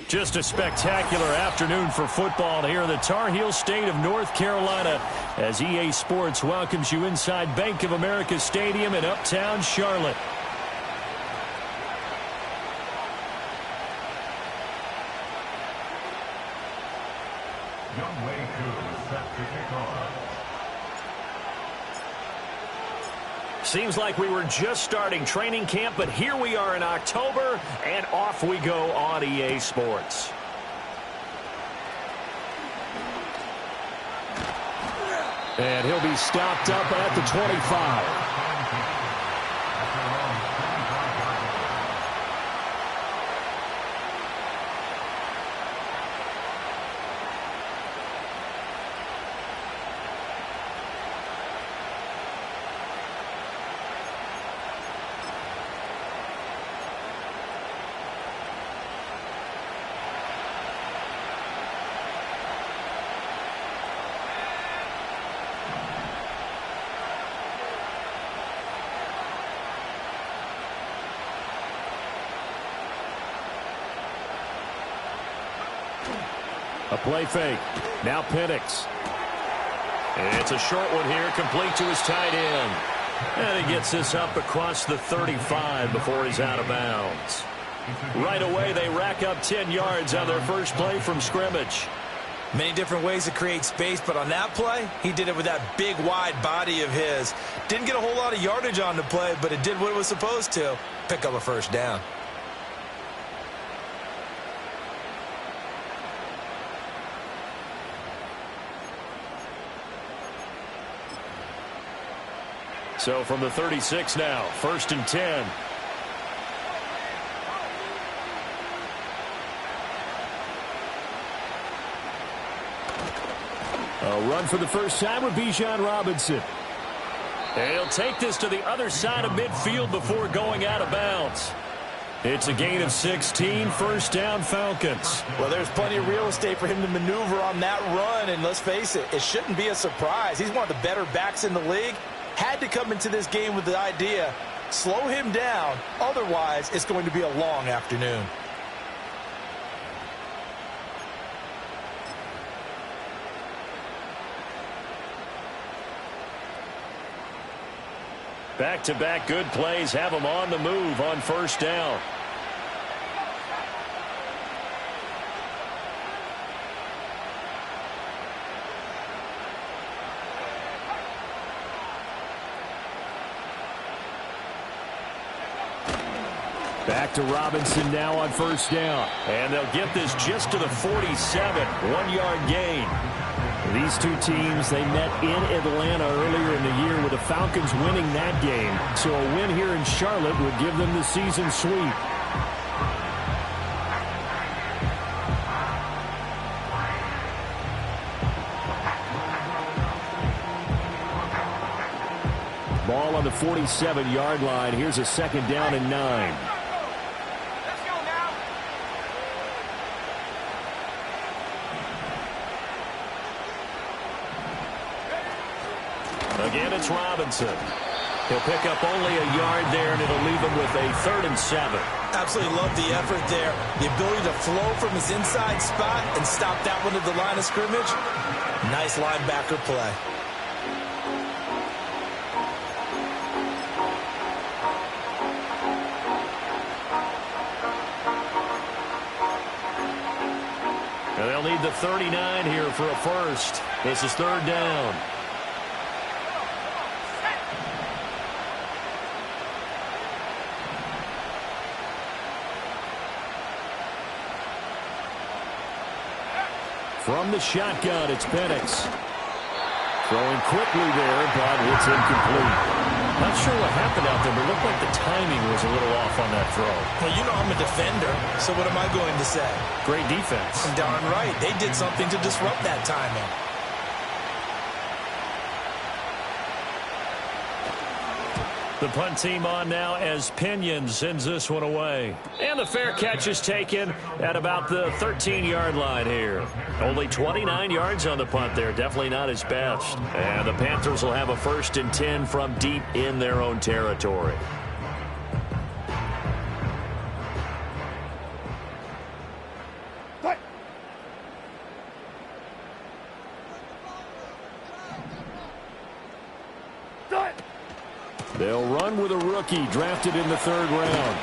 Just a spectacular afternoon for football here in the Tar Heel state of North Carolina as EA Sports welcomes you inside Bank of America Stadium in Uptown Charlotte. Rzsl Y2 set to kick off. Seems like we were just starting training camp, but here we are in October, and off we go on EA Sports. And he'll be stopped up at the 25. A play fake. Now Penix. It's a short one here, complete to his tight end. And he gets this up across the 35 before he's out of bounds. Right away, they rack up 10 yards on their first play from scrimmage. Many different ways to create space, but on that play, he did it with that big, wide body of his. Didn't get a whole lot of yardage on the play, but it did what it was supposed to. Pick up a first down. So from the 36 now, 1st and 10. A run for the first time with Bijan Robinson. And he'll take this to the other side of midfield before going out of bounds. It's a gain of 16, first down Falcons. Well, there's plenty of real estate for him to maneuver on that run, and let's face it, it shouldn't be a surprise. He's one of the better backs in the league. Had to come into this game with the idea, slow him down, otherwise it's going to be a long afternoon. Back-to-back good plays have him on the move on first down. Back to Robinson now on first down. And they'll get this just to the 47. 1-yard gain. These two teams, they met in Atlanta earlier in the year with the Falcons winning that game. So a win here in Charlotte would give them the season sweep. Ball on the 47-yard line. Here's a 2nd down and 9. Again, it's Robinson. He'll pick up only a yard there, and it'll leave him with a 3rd and 7. Absolutely love the effort there. The ability to flow from his inside spot and stop that one at the line of scrimmage. Nice linebacker play. And they'll need the 39 here for a first. This is 3rd down. From the shotgun, it's Penix. Throwing quickly there, but it's incomplete. Not sure what happened out there, but it looked like the timing was a little off on that throw. Well, you know I'm a defender, so what am I going to say? Great defense. Darn right. They did something to disrupt that timing. The punt team on now as Pinion sends this one away. And the fair catch is taken at about the 13-yard line here. Only 29 yards on the punt there. Definitely not his best. And the Panthers will have a 1st and 10 from deep in their own territory. They'll run with a rookie drafted in the 3rd round.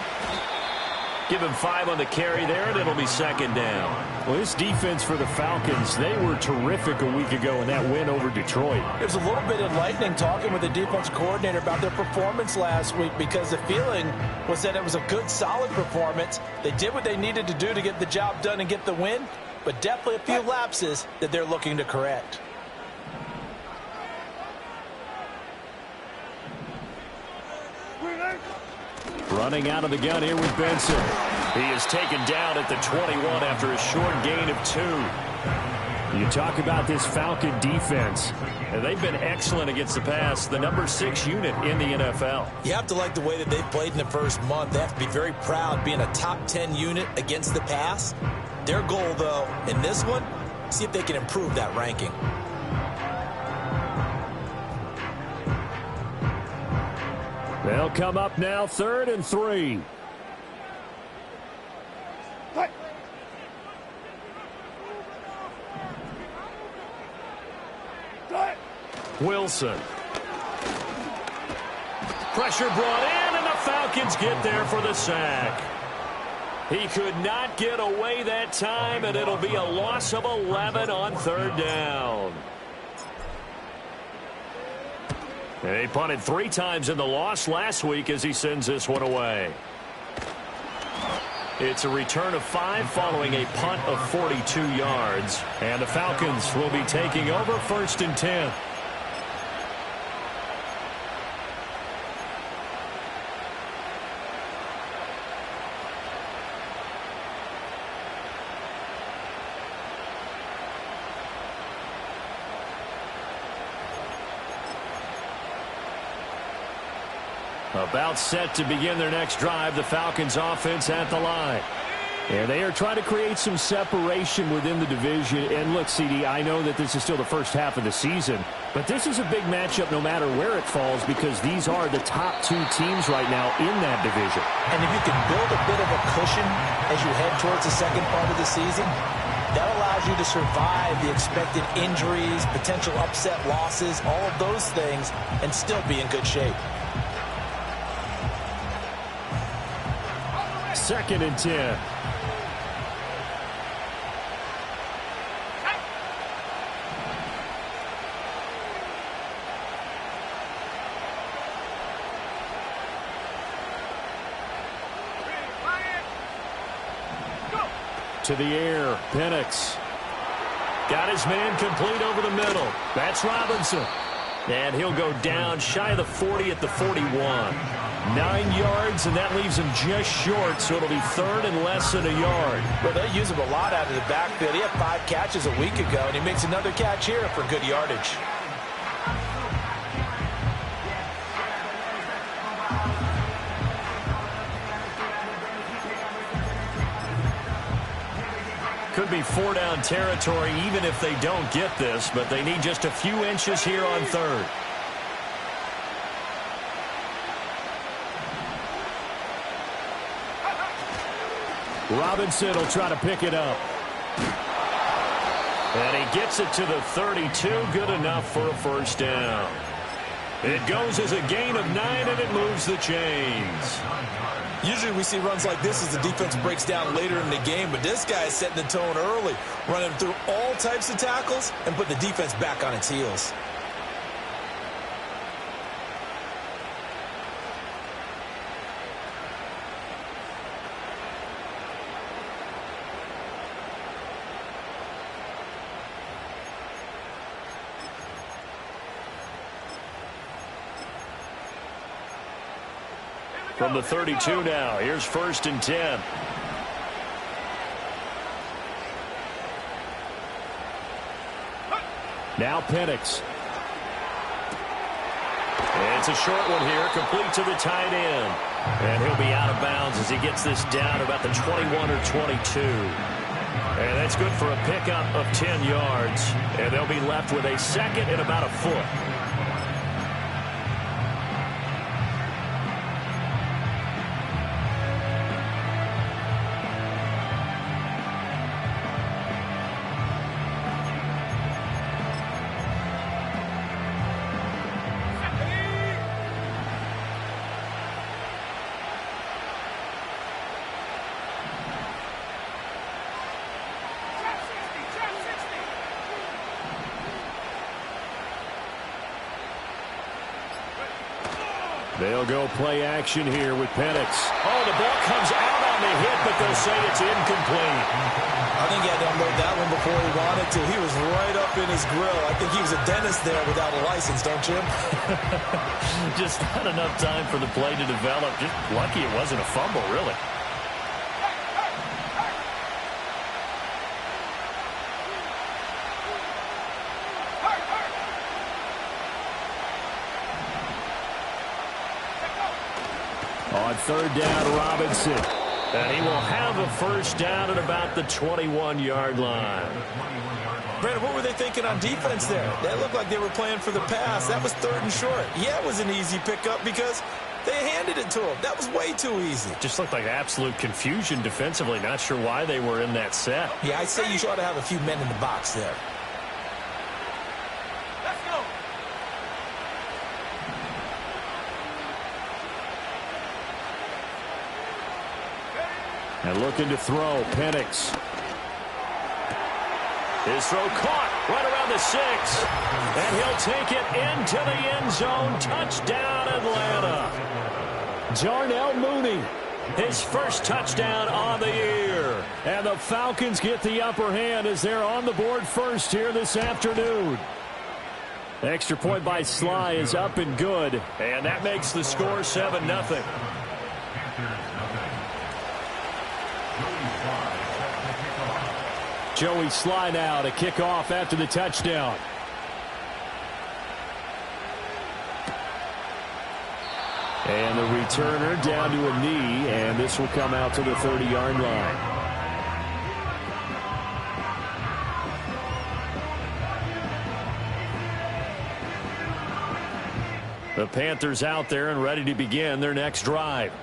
Give him 5 on the carry there, and it'll be 2nd down. Well, this defense for the Falcons, they were terrific a week ago in that win over Detroit. It was a little bit enlightening talking with the defense coordinator about their performance last week because the feeling was that it was a good, solid performance. They did what they needed to do to get the job done and get the win, but definitely a few lapses that they're looking to correct. Running out of the gun here with Benson. He is taken down at the 21 after a short gain of 2. You talk about this Falcon defense. And they've been excellent against the pass. The number 6 unit in the NFL. You have to like the way that they've played in the first month. They have to be very proud being a top 10 unit against the pass. Their goal, though, in this one, see if they can improve that ranking. They'll come up now, 3rd and 3. Wilson. Pressure brought in, and the Falcons get there for the sack. He could not get away that time, and it'll be a loss of 11 on third down. And he punted 3 times in the loss last week as he sends this one away. It's a return of 5 following a punt of 42 yards. And the Falcons will be taking over 1st and 10. About set to begin their next drive, the Falcons offense at the line. And they are trying to create some separation within the division. And look, CD, I know that this is still the first half of the season, but this is a big matchup no matter where it falls because these are the top 2 teams right now in that division. And if you can build a bit of a cushion as you head towards the second part of the season, that allows you to survive the expected injuries, potential upset losses, all of those things, and still be in good shape. 2nd and 10. To the air, Penix. Got his man complete over the middle. That's Robinson. And he'll go down shy of the 40 at the 41. 9 yards, and that leaves him just short, so it'll be 3rd and less than a yard. Well, they use him a lot out of the backfield. He had 5 catches a week ago, and he makes another catch here for good yardage. Could be 4-down territory even if they don't get this, but they need just a few inches here on 3rd. Robinson will try to pick it up. And he gets it to the 32. Good enough for a 1st down. It goes as a gain of 9, and it moves the chains. Usually we see runs like this as the defense breaks down later in the game, but this guy is setting the tone early, running through all types of tackles and put the defense back on its heels. From the 32 now, here's 1st and 10. Now Penix. It's a short one here, complete to the tight end. And he'll be out of bounds as he gets this down about the 21 or 22. And that's good for a pickup of 10 yards. And they'll be left with a 2nd and about a foot. They'll go play action here with Penix. Oh, the ball comes out on the hit, but they'll say it's incomplete. I think he had to unload that one before he wanted to. He was right up in his grill. I think he was a dentist there without a license, don't you? Just not enough time for the play to develop. Just lucky it wasn't a fumble, really. On 3rd down, Robinson. And he will have a 1st down at about the 21-yard line. Brandon, what were they thinking on defense there? That looked like they were playing for the pass. That was 3rd and short. Yeah, it was an easy pickup because they handed it to him. That was way too easy. Just looked like absolute confusion defensively. Not sure why they were in that set. Yeah, I'd say you ought to have a few men in the box there. And looking to throw, Penix. His throw caught right around the 6. And he'll take it into the end zone. Touchdown, Atlanta. Darnell Mooney, his first touchdown on the year. And the Falcons get the upper hand as they're on the board first here this afternoon. Extra point by Sly is up and good. And that makes the score 7-0. Joey Sly now to kick off after the touchdown. And the returner down to a knee, and this will come out to the 30-yard line. The Panthers out there and ready to begin their next drive.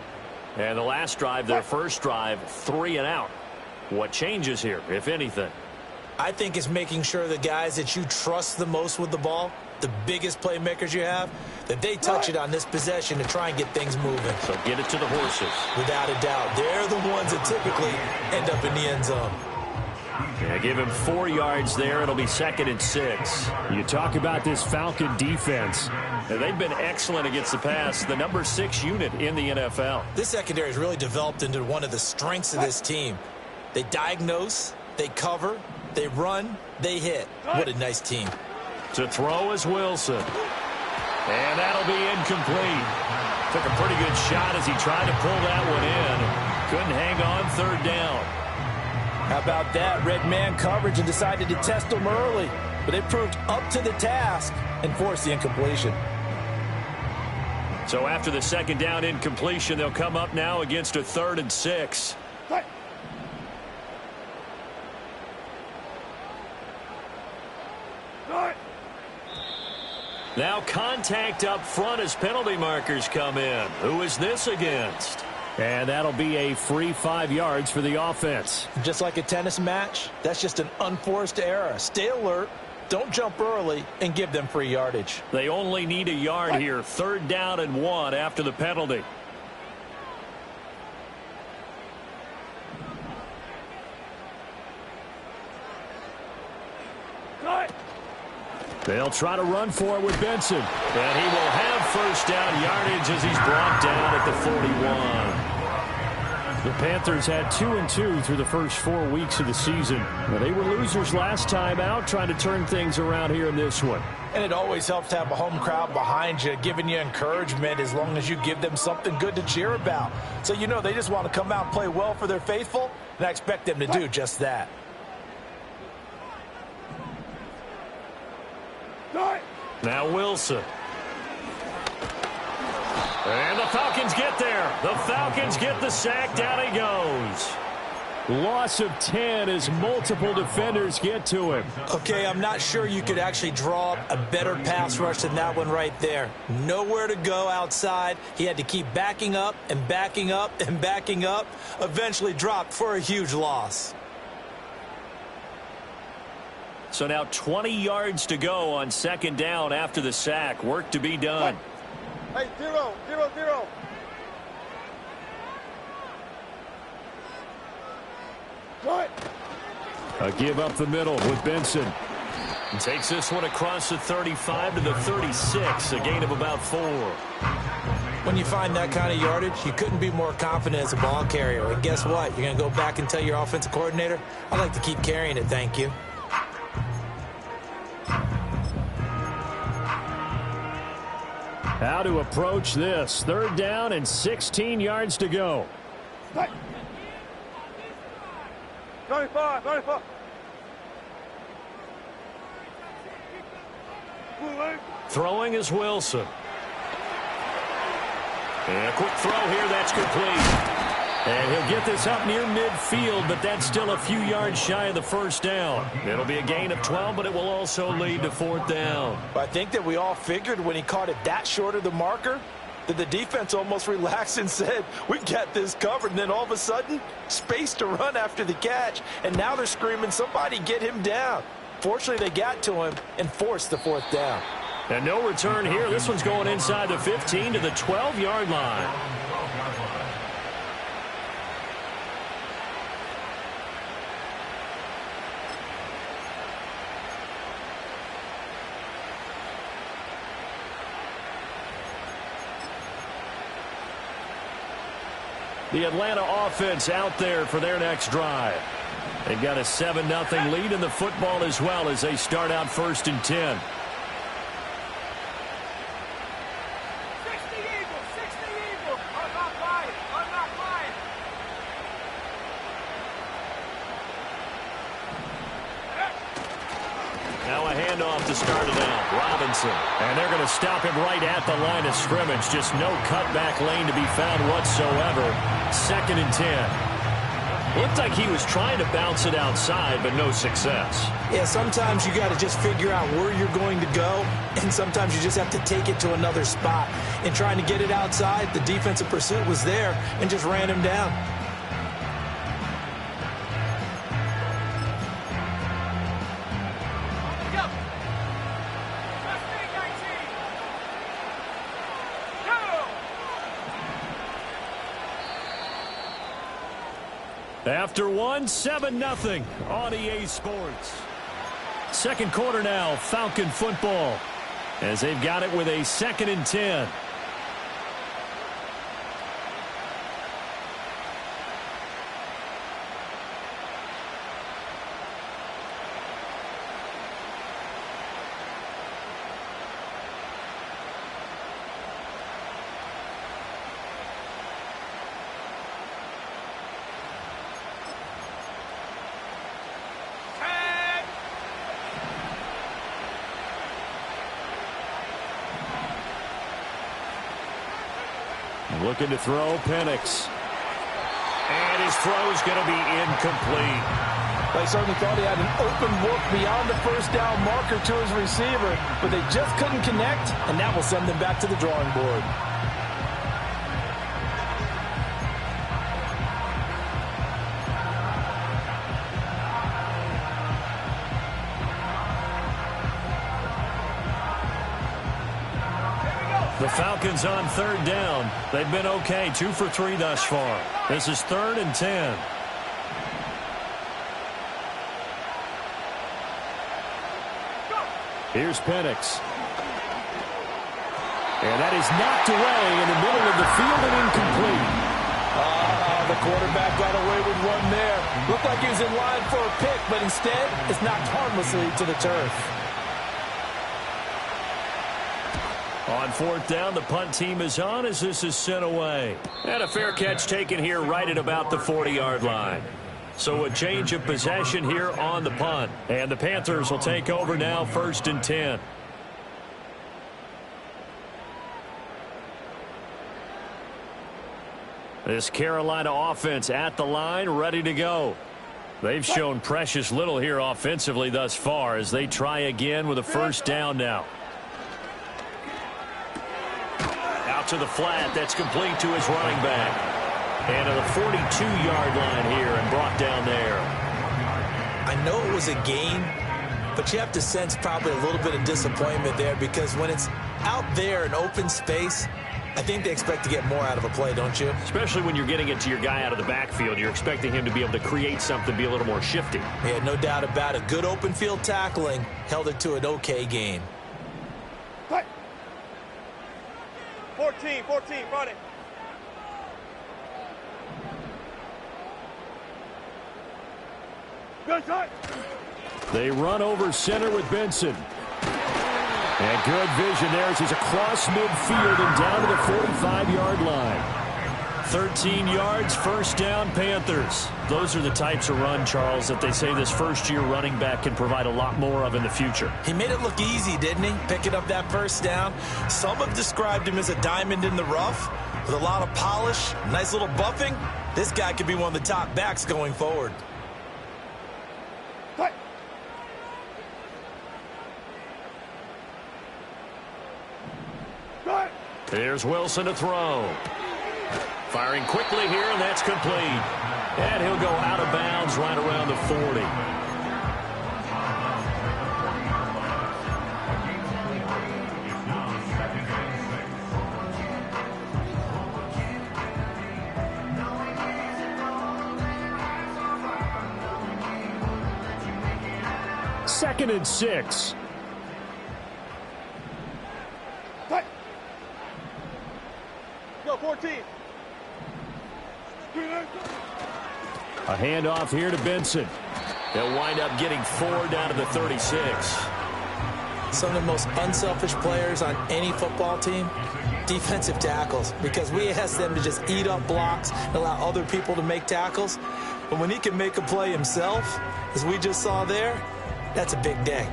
And the last drive, their first drive, 3 and out. What changes here, if anything? I think it's making sure the guys that you trust the most with the ball, the biggest playmakers you have, that they touch it on this possession to try and get things moving. So get it to the horses. Without a doubt. They're the ones that typically end up in the end zone. Yeah, give him 4 yards there. It'll be 2nd and 6. You talk about this Falcon defense. Now, they've been excellent against the pass, the number 6 unit in the NFL. This secondary has really developed into one of the strengths of this team. They diagnose, they cover, they run, they hit. What a nice team. To throw is Wilson. And that'll be incomplete. Took a pretty good shot as he tried to pull that one in. Couldn't hang on 3rd down. How about that? Red man coverage and decided to test them early. But they proved up to the task and forced the incompletion. So after the 2nd down incompletion, they'll come up now against a 3rd and 6. Now contact up front as penalty markers come in. Who is this against? And that'll be a free 5 yards for the offense. Just like a tennis match, that's just an unforced error. Stay alert, don't jump early, and give them free yardage. They only need a yard here. 3rd down and 1 after the penalty. They'll try to run for it with Benson. And he will have 1st down yardage as he's brought down at the 41. The Panthers had 2-2 through the first 4 weeks of the season. Well, they were losers last time out, trying to turn things around here in this one. And it always helps to have a home crowd behind you, giving you encouragement as long as you give them something good to cheer about. So you know they just want to come out and play well for their faithful, and I expect them to do just that. Now Wilson. And the Falcons get there. The Falcons get the sack. Down he goes. Loss of 10 as multiple defenders get to him. Okay, I'm not sure you could actually draw up a better pass rush than that one right there. Nowhere to go outside. He had to keep backing up and backing up and backing up. Eventually dropped for a huge loss. So now 20 yards to go on 2nd down after the sack. Work to be done. Hey, 0, 0, 0. A give up the middle with Benson. Takes this one across the 35 to the 36. A gain of about 4. When you find that kind of yardage, you couldn't be more confident as a ball carrier. And guess what? You're going to go back and tell your offensive coordinator, I'd like to keep carrying it, thank you. How to approach this. 3rd down and 16 yards to go. 25, 25. Throwing is Wilson. And a quick throw here. That's complete. And he'll get this up near midfield, but that's still a few yards shy of the 1st down. It'll be a gain of 12, but it will also lead to 4th down. I think that we all figured when he caught it that short of the marker that the defense almost relaxed and said, we got this covered. And then all of a sudden, space to run after the catch. And now they're screaming, somebody get him down. Fortunately, they got to him and forced the 4th down. And no return here. This one's going inside the 15 to the 12-yard line. The Atlanta offense out there for their next drive. They've got a 7-0 lead in the football as well as they start out 1st and 10. Now a handoff to start it out. Robinson. And they're going to stop him right at the line of scrimmage. Just no cutback lane to be found whatsoever. 2nd and 10. Looked like he was trying to bounce it outside, but no success. Yeah, sometimes you got to just figure out where you're going to go, and sometimes you just have to take it to another spot. In trying to get it outside, the defensive pursuit was there and just ran him down. After 7-0 on EA Sports. 2nd quarter now, Falcon football, as they've got it with a 2nd and 10. Looking to throw, Penix. And his throw's going to be incomplete. They certainly thought he had an open look beyond the 1st down marker to his receiver, but they just couldn't connect, and that will send them back to the drawing board. The Falcons on 3rd down. They've been okay, 2 for 3 thus far. This is 3rd and 10. Here's Penix. And that is knocked away in the middle of the field and incomplete. The quarterback got away with one there. Looked like he was in line for a pick, but instead it's knocked harmlessly to the turf. On 4th down, the punt team is on as this is sent away. And a fair catch taken here right at about the 40-yard line. So a change of possession here on the punt. And the Panthers will take over now, 1st and 10. This Carolina offense at the line, ready to go. They've shown precious little here offensively thus far as they try again with a 1st down now. Out to the flat. That's complete to his running back. And to the 42-yard line here and brought down there. I know it was a gain, but you have to sense probably a little bit of disappointment there because when it's out there in open space, I think they expect to get more out of a play, don't you? Especially when you're getting it to your guy out of the backfield. You're expecting him to be able to create something, be a little more shifty. Yeah, no doubt about it. Good open field tackling held it to an okay gain. 14, run it. Good shot. They run over center with Benson. And good vision there as he's across midfield and down to the 45-yard line. 13 yards, 1st down, Panthers. Those are the types of run, Charles, that they say this first-year running back can provide a lot more of in the future. He made it look easy, didn't he? Picking up that 1st down. Some have described him as a diamond in the rough with a lot of polish, nice little buffing. This guy could be one of the top backs going forward. Here's Wilson to throw. Firing quickly here, and that's complete. And he'll go out of bounds right around the 40. Second and 6. Go, 14. handoff here to Benson. They'll wind up getting 4 down to the 36. Some of the most unselfish players on any football team, defensive tackles, because we ask them to just eat up blocks and allow other people to make tackles. But when he can make a play himself, as we just saw there, that's a big day.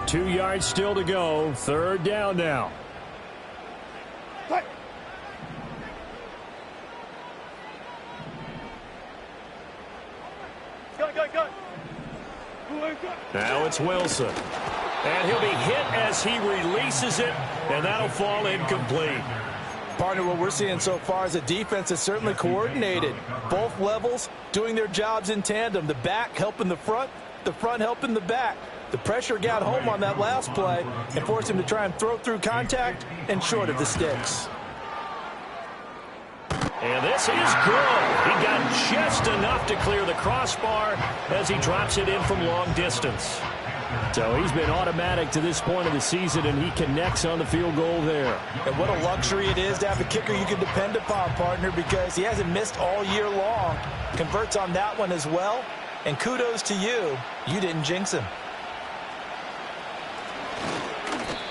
2 yards still to go. 3rd down now. Now it's Wilson. And he'll be hit as he releases it, and that'll fall incomplete. Partner, what we're seeing so far is the defense is certainly coordinated. Both levels doing their jobs in tandem. The back helping the front helping the back. The pressure got home on that last play and forced him to try and throw through contact and short of the sticks. And this is good. He got just enough to clear the crossbar as he drops it in from long distance. So he's been automatic to this point of the season, and he connects on the field goal there. And what a luxury it is to have a kicker you can depend upon, partner, because he hasn't missed all year long. Converts on that one as well. And kudos to you. You didn't jinx him.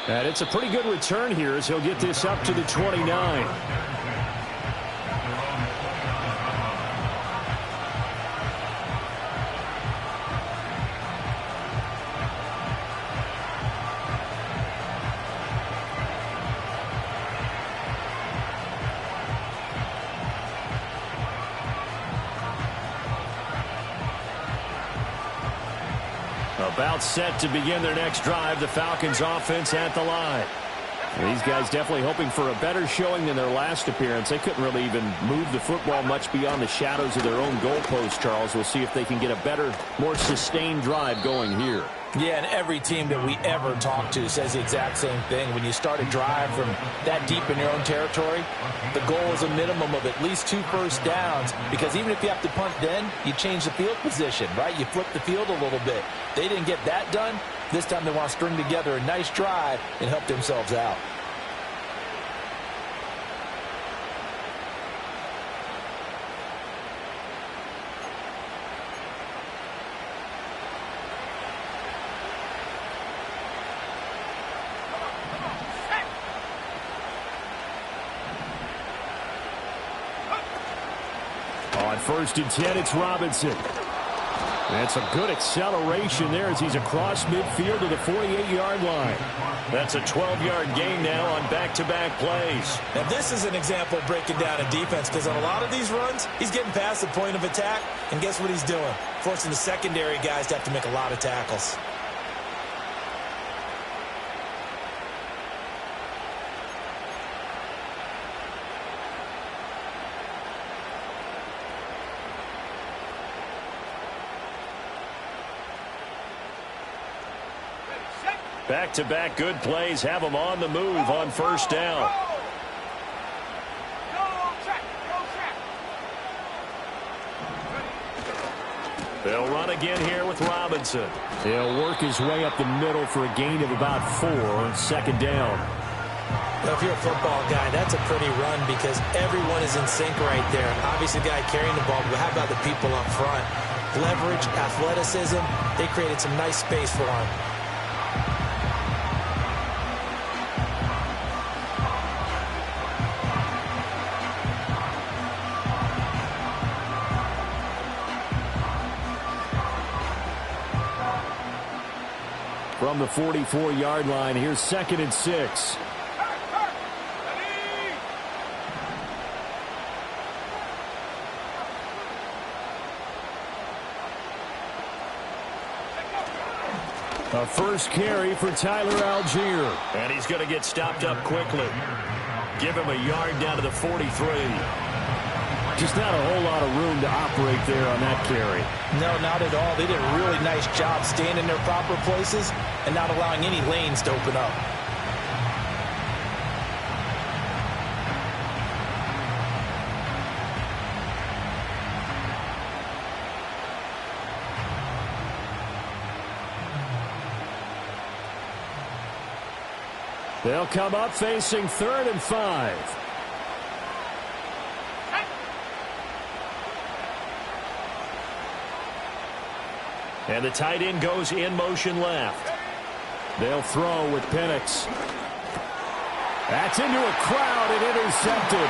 And it's a pretty good return here as he'll get this up to the 29. About set to begin their next drive. The Falcons offense at the line. These guys definitely hoping for a better showing than their last appearance. They couldn't really even move the football much beyond the shadows of their own goalpost, Charles. We'll see if they can get a better, more sustained drive going here. Yeah, and every team that we ever talk to says the exact same thing. When you start a drive from that deep in your own territory, the goal is a minimum of at least 2 first downs, because even if you have to punt then, you change the field position, right? You flip the field a little bit. They didn't get that done. This time they want to string together a nice drive and help themselves out. On 1st and 10, it's Robinson. That's a good acceleration there as he's across midfield to the 48-yard line. That's a 12-yard gain now on back-to-back plays. Now, this is an example of breaking down a defense, because on a lot of these runs, he's getting past the point of attack, and guess what he's doing? Forcing the secondary guys to have to make a lot of tackles. Back-to-back good plays have them on the move on 1st down. They'll run again here with Robinson. He'll work his way up the middle for a gain of about 4. 2nd down. Well, if you're a football guy, that's a pretty run because everyone is in sync right there. Obviously, the guy carrying the ball, but how about the people up front? Leverage, athleticism, they created some nice space for him. From the 44-yard line, here's 2nd and 6. A first carry for Tyler Algier. And he's going to get stopped up quickly. Give him a yard down to the 43. Just not a whole lot of room to operate there on that carry. No, not at all. They did a really nice job staying in their proper places and not allowing any lanes to open up. They'll come up facing 3rd and 5. And the tight end goes in motion left. They'll throw with Penix. That's into a crowd and intercepted.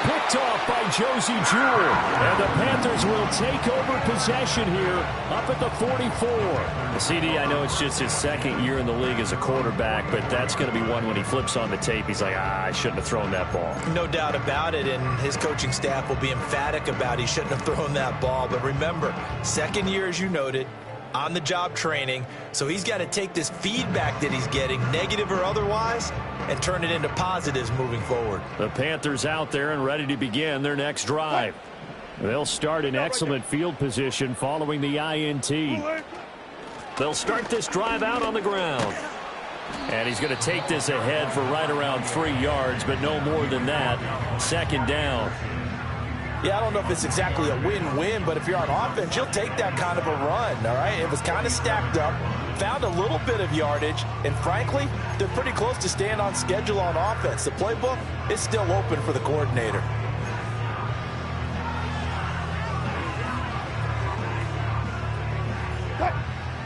Picked off by Josie Jewell. And the Panthers will take over possession here up at the 44. CD, I know it's just his second year in the league as a quarterback, but that's going to be one when he flips on the tape. He's like, I shouldn't have thrown that ball. No doubt about it, and his coaching staff will be emphatic about he shouldn't have thrown that ball. But remember, second year, as you noted, on-the-job training, so he's got to take this feedback that he's getting, negative or otherwise, and turn it into positives moving forward. The Panthers out there and ready to begin their next drive. They'll start in excellent field position following the INT. They'll start this drive out on the ground. And he's going to take this ahead for right around 3 yards, but no more than that. Second down. Yeah, I don't know if it's exactly a win-win, but if you're on offense, you'll take that kind of a run, all right? It was kind of stacked up, found a little bit of yardage, and frankly, they're pretty close to staying on schedule on offense. The playbook is still open for the coordinator.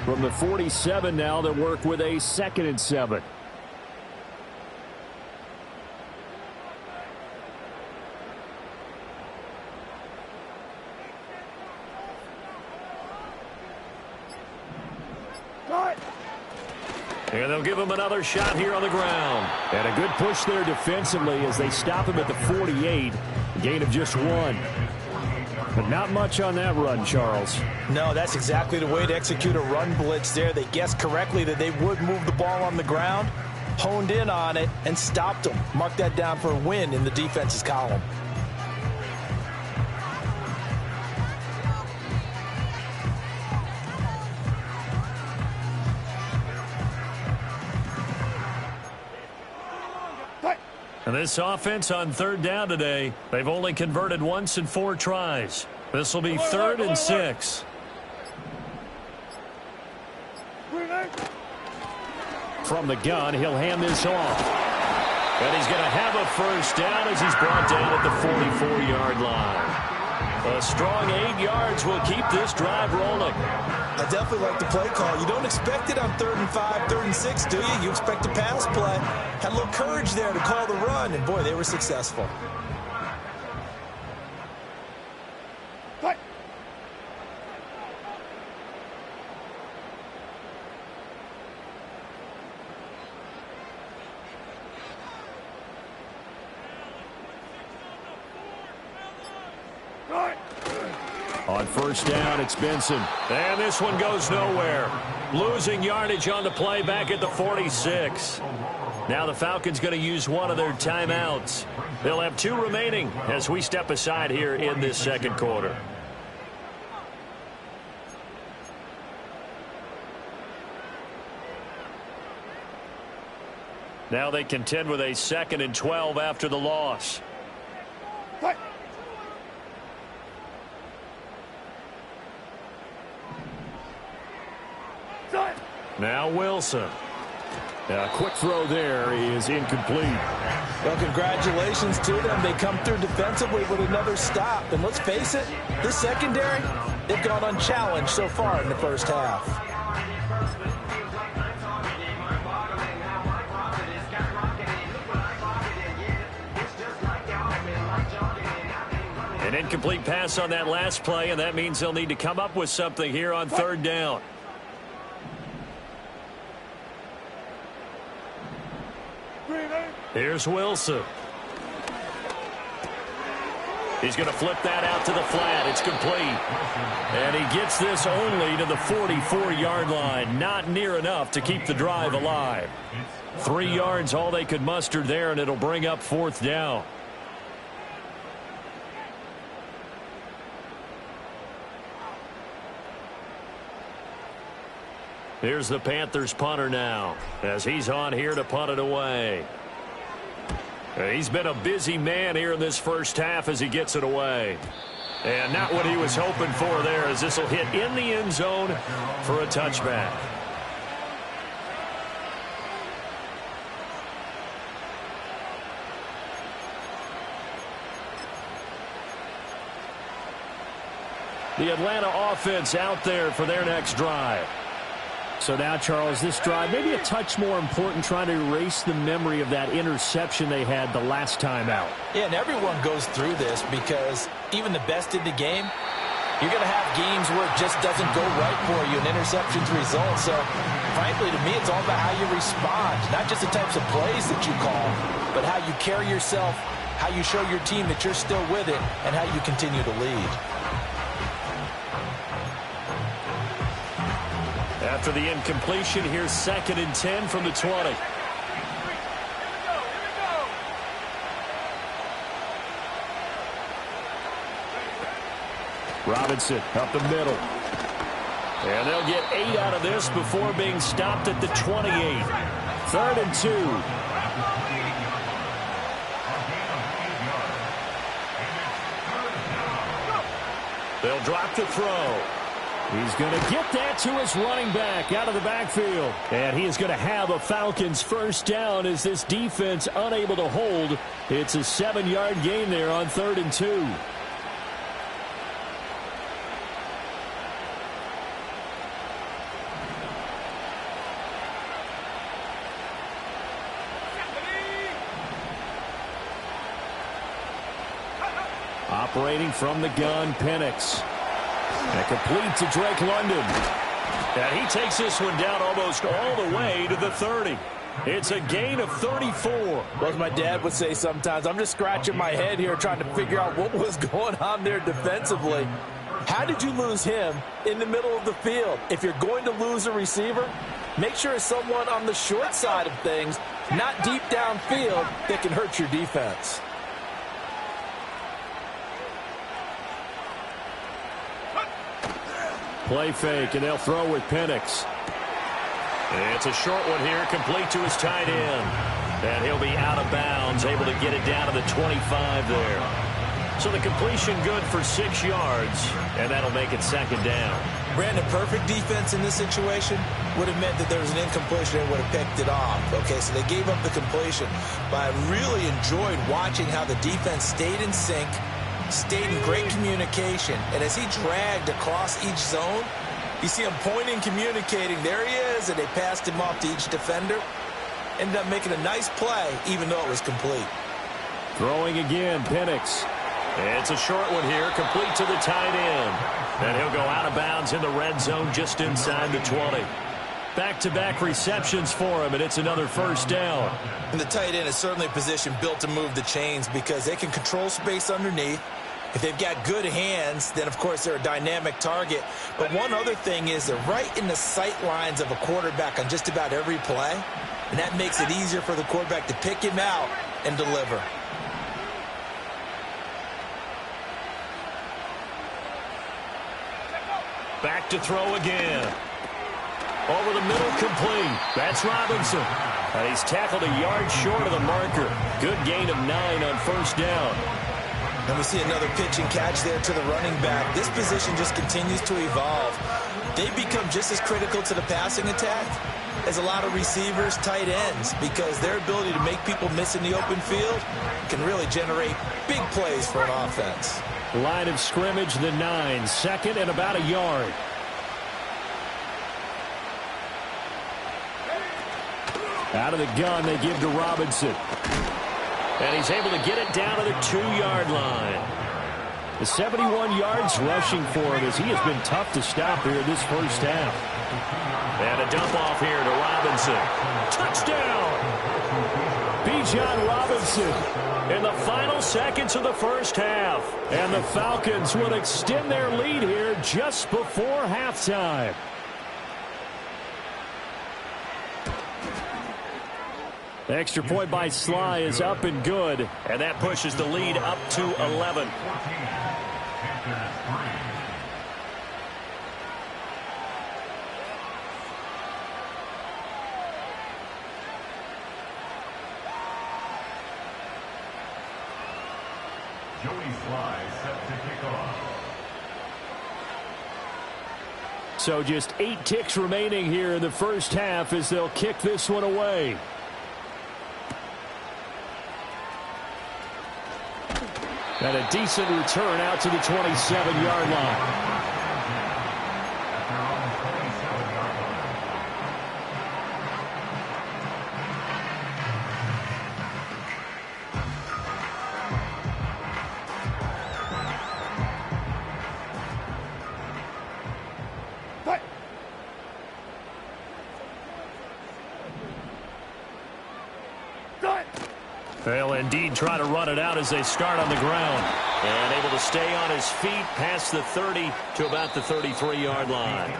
From the 47 now, they'll work with a 2nd and 7. And they'll give him another shot here on the ground. And a good push there defensively as they stop him at the 48. A gain of just 1. But not much on that run, Charles. No, that's exactly the way to execute a run blitz there. They guessed correctly that they would move the ball on the ground, honed in on it, and stopped them. Mark that down for a win in the defense's column. And this offense on 3rd down today, they've only converted once in 4 tries. This will be 3rd and 6. From the gun, he'll hand this off. And he's going to have a first down as he's brought down at the 44-yard line. A strong 8 yards will keep this drive rolling. I definitely like the play call. You don't expect it on 3rd and 5, 3rd and 6, do you? You expect a pass play. Had a little courage there to call the run, and boy, they were successful. On 1st down, it's Benson. And this one goes nowhere. Losing yardage on the play back at the 46. Now the Falcons going to use one of their timeouts. They'll have 2 remaining as we step aside here in this 2nd quarter. Now they contend with a 2nd and 12 after the loss. Now Wilson. A quick throw there is incomplete. Well, congratulations to them. They come through defensively with another stop. And let's face it, this secondary, they've gone unchallenged so far in the first half. An incomplete pass on that last play, and that means they'll need to come up with something here on 3rd down. Here's Wilson. He's going to flip that out to the flat. It's complete. And he gets this only to the 44-yard line. Not near enough to keep the drive alive. 3 yards all they could muster there, and it'll bring up 4th down. Here's the Panthers punter now as he's on here to punt it away. He's been a busy man here in this first half as he gets it away. And not what he was hoping for there, as this will hit in the end zone for a touchback. The Atlanta offense out there for their next drive. So now, Charles, this drive maybe a touch more important, trying to erase the memory of that interception they had the last time out. Yeah, and everyone goes through this because even the best in the game, you're going to have games where it just doesn't go right for you and interceptions result. So, frankly, to me, it's all about how you respond, not just the types of plays that you call, but how you carry yourself, how you show your team that you're still with it, and how you continue to lead. After the incompletion, here's 2nd and 10 from the 20. Robinson up the middle. And they'll get 8 out of this before being stopped at the 28. 3rd and 2. They'll drop the throw. He's going to get that to his running back out of the backfield. And he is going to have a Falcons first down as this defense unable to hold. It's a 7-yard gain there on 3rd and 2. Operating from the gun, Penix. And complete to Drake London. And he takes this one down almost all the way to the 30. It's a gain of 34. Well, as my dad would say sometimes, I'm just scratching my head here trying to figure out what was going on there defensively. How did you lose him in the middle of the field? If you're going to lose a receiver, make sure it's someone on the short side of things, not deep downfield, that can hurt your defense. Play fake, and they'll throw with Penix. It's a short one here, complete to his tight end. And he'll be out of bounds, able to get it down to the 25 there. So the completion good for 6 yards, and that'll make it 2nd down. Brandon, perfect defense in this situation would have meant that there was an incompletion and would have picked it off. Okay, so they gave up the completion. But I really enjoyed watching how the defense stayed in sync, stayed in great communication, and as he dragged across each zone, you see him pointing, communicating. There he is, and they passed him off to each defender. Ended up making a nice play, even though it was complete. Throwing again, Penix. It's a short one here, complete to the tight end. And he'll go out of bounds in the red zone just inside the 20. Back-to-back receptions for him, and it's another first down. And the tight end is certainly a position built to move the chains because they can control space underneath. If they've got good hands, then, of course, they're a dynamic target. But one other thing is they're right in the sight lines of a quarterback on just about every play, and that makes it easier for the quarterback to pick him out and deliver. Back to throw again. Over the middle, complete. That's Robinson. And he's tackled a yard short of the marker. Good gain of 9 on first down. And we see another pitch and catch there to the running back. This position just continues to evolve. They become just as critical to the passing attack as a lot of receivers, tight ends, because their ability to make people miss in the open field can really generate big plays for an offense. Line of scrimmage, the 9, 2nd and about a yard. Out of the gun, they give to Robinson. And he's able to get it down to the 2-yard line. The 71 yards rushing for him as he has been tough to stop here this first half. And a dump off here to Robinson. Touchdown! Bijan Robinson in the final seconds of the first half. And the Falcons will extend their lead here just before halftime. The extra point by Sly is up and good, and that pushes the lead up to 11. So just 8 ticks remaining here in the first half as they'll kick this one away. And a decent return out to the 27-yard line. They'll indeed try to run it out as they start on the ground. And able to stay on his feet past the 30 to about the 33-yard line.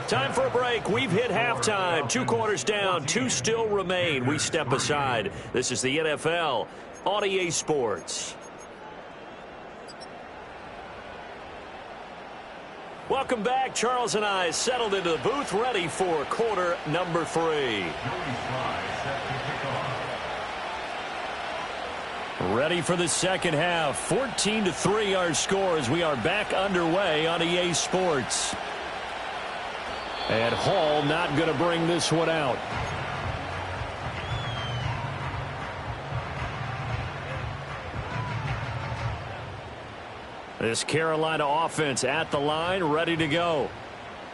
Time for a break. We've hit halftime. 2 quarters down. 2 still remain. We step aside. This is the NFL on EA Sports. Welcome back. Charles and I settled into the booth, ready for quarter number 3. Ready for the second half. 14-3 our score as we are back underway on EA Sports. And Hall not going to bring this one out. This Carolina offense at the line, ready to go.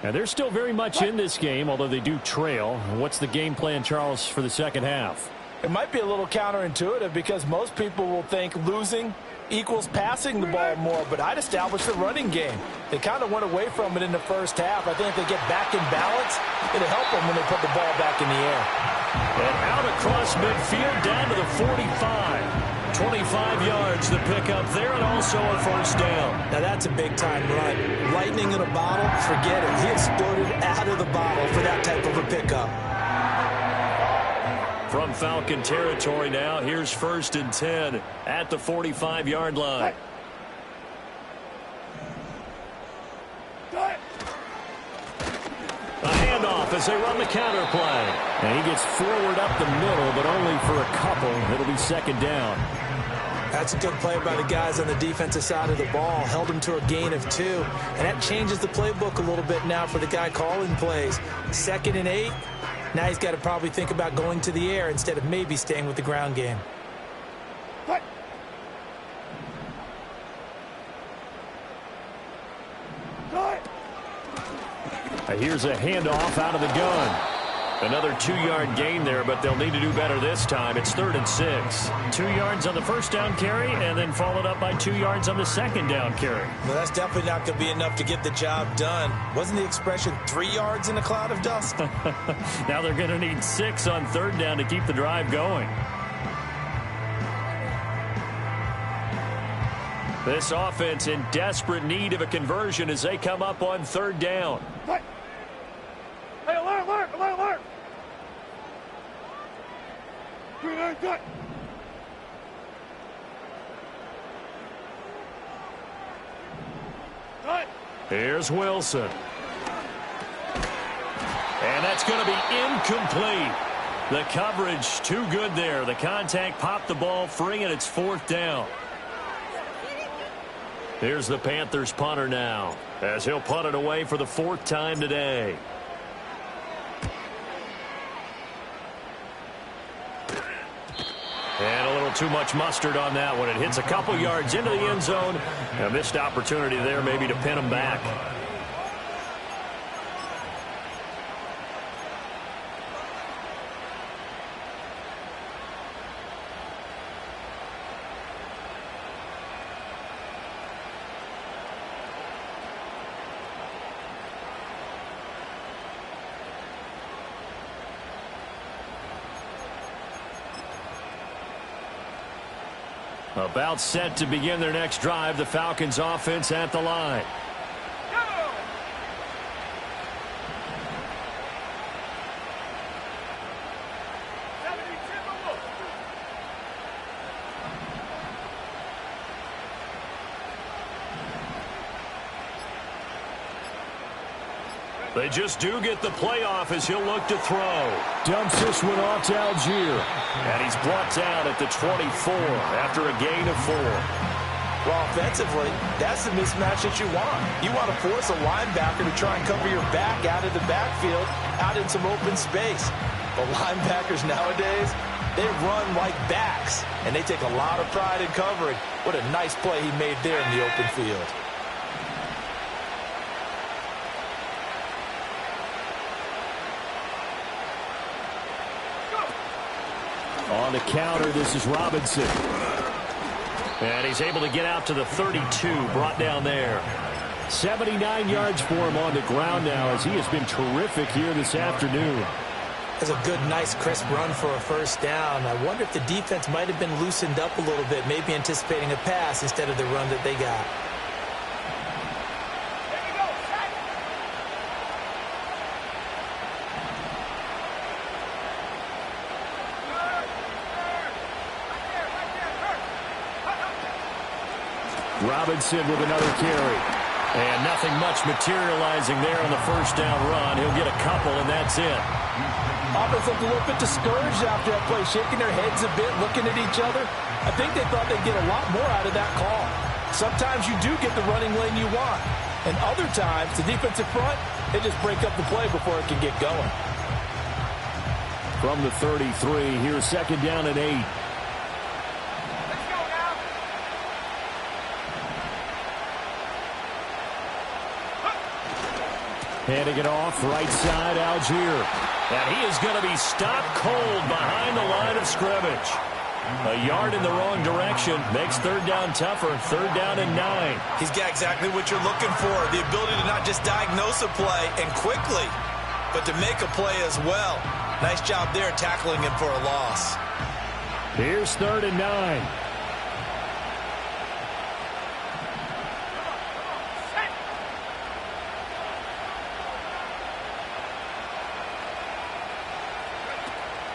And they're still very much in this game, although they do trail. What's the game plan, Charles, for the second half? It might be a little counterintuitive because most people will think losing equals passing the ball more, but I'd establish the running game. They kind of went away from it in the first half. I think if they get back in balance, it'll help them when they put the ball back in the air. And out across midfield down to the 45. 25 yards to pick up there, and also a first down. Now that's a big-time run. Lightning in a bottle, forget it. He exploded out of the bottle for that type of a pickup. From Falcon territory now, here's 1st and 10 at the 45-yard line. A handoff as they run the counter play. And he gets forward up the middle, but only for a couple. It'll be second down. That's a good play by the guys on the defensive side of the ball. Held him to a gain of 2. And that changes the playbook a little bit now for the guy calling plays. 2nd and 8. Now he's got to probably think about going to the air instead of maybe staying with the ground game. Here's a handoff out of the gun. Another 2-yard gain there, but they'll need to do better this time. It's 3rd and 6. 2 yards on the first down carry, and then followed up by 2 yards on the second down carry. Well, that's definitely not going to be enough to get the job done. Wasn't the expression 3 yards in a cloud of dust? Now they're going to need 6 on 3rd down to keep the drive going. This offense in desperate need of a conversion as they come up on 3rd down. Hey, alert, alert, alert, alert! Good. Here's Wilson. And that's going to be incomplete. The coverage too good there. The contact popped the ball free, and it's 4th down. Here's the Panthers punter now, as he'll punt it away for the 4th time today. And a little too much mustard on that one. It hits a couple yards into the end zone. A missed opportunity there maybe to pin them back. About set to begin their next drive. The Falcons offense at the line. They just do get the playoff as he'll look to throw. Dumps this one off to Algier. And he's brought down at the 24 after a gain of 4. Well, offensively, that's the mismatch that you want. You want to force a linebacker to try and cover your back out of the backfield, out in some open space. But linebackers nowadays, they run like backs, and they take a lot of pride in covering. What a nice play he made there in the open field. On the counter, this is Robinson. And he's able to get out to the 32, brought down there. 79 yards for him on the ground now as he has been terrific here this afternoon. That's a good, nice, crisp run for a first down. I wonder if the defense might have been loosened up a little bit, maybe anticipating a pass instead of the run that they got. Robinson with another carry. And nothing much materializing there on the first down run. He'll get a couple, and that's it. Offense looked a little bit discouraged after that play, shaking their heads a bit, looking at each other. I think they thought they'd get a lot more out of that call. Sometimes you do get the running lane you want. And other times, the defensive front, they just break up the play before it can get going. From the 33, here's second down and 8. Handing it off, right side, Algier. And he is going to be stopped cold behind the line of scrimmage. A yard in the wrong direction makes third down tougher. Third down and 9. He's got exactly what you're looking for, the ability to not just diagnose a play and quickly, but to make a play as well. Nice job there tackling him for a loss. Here's third and 9.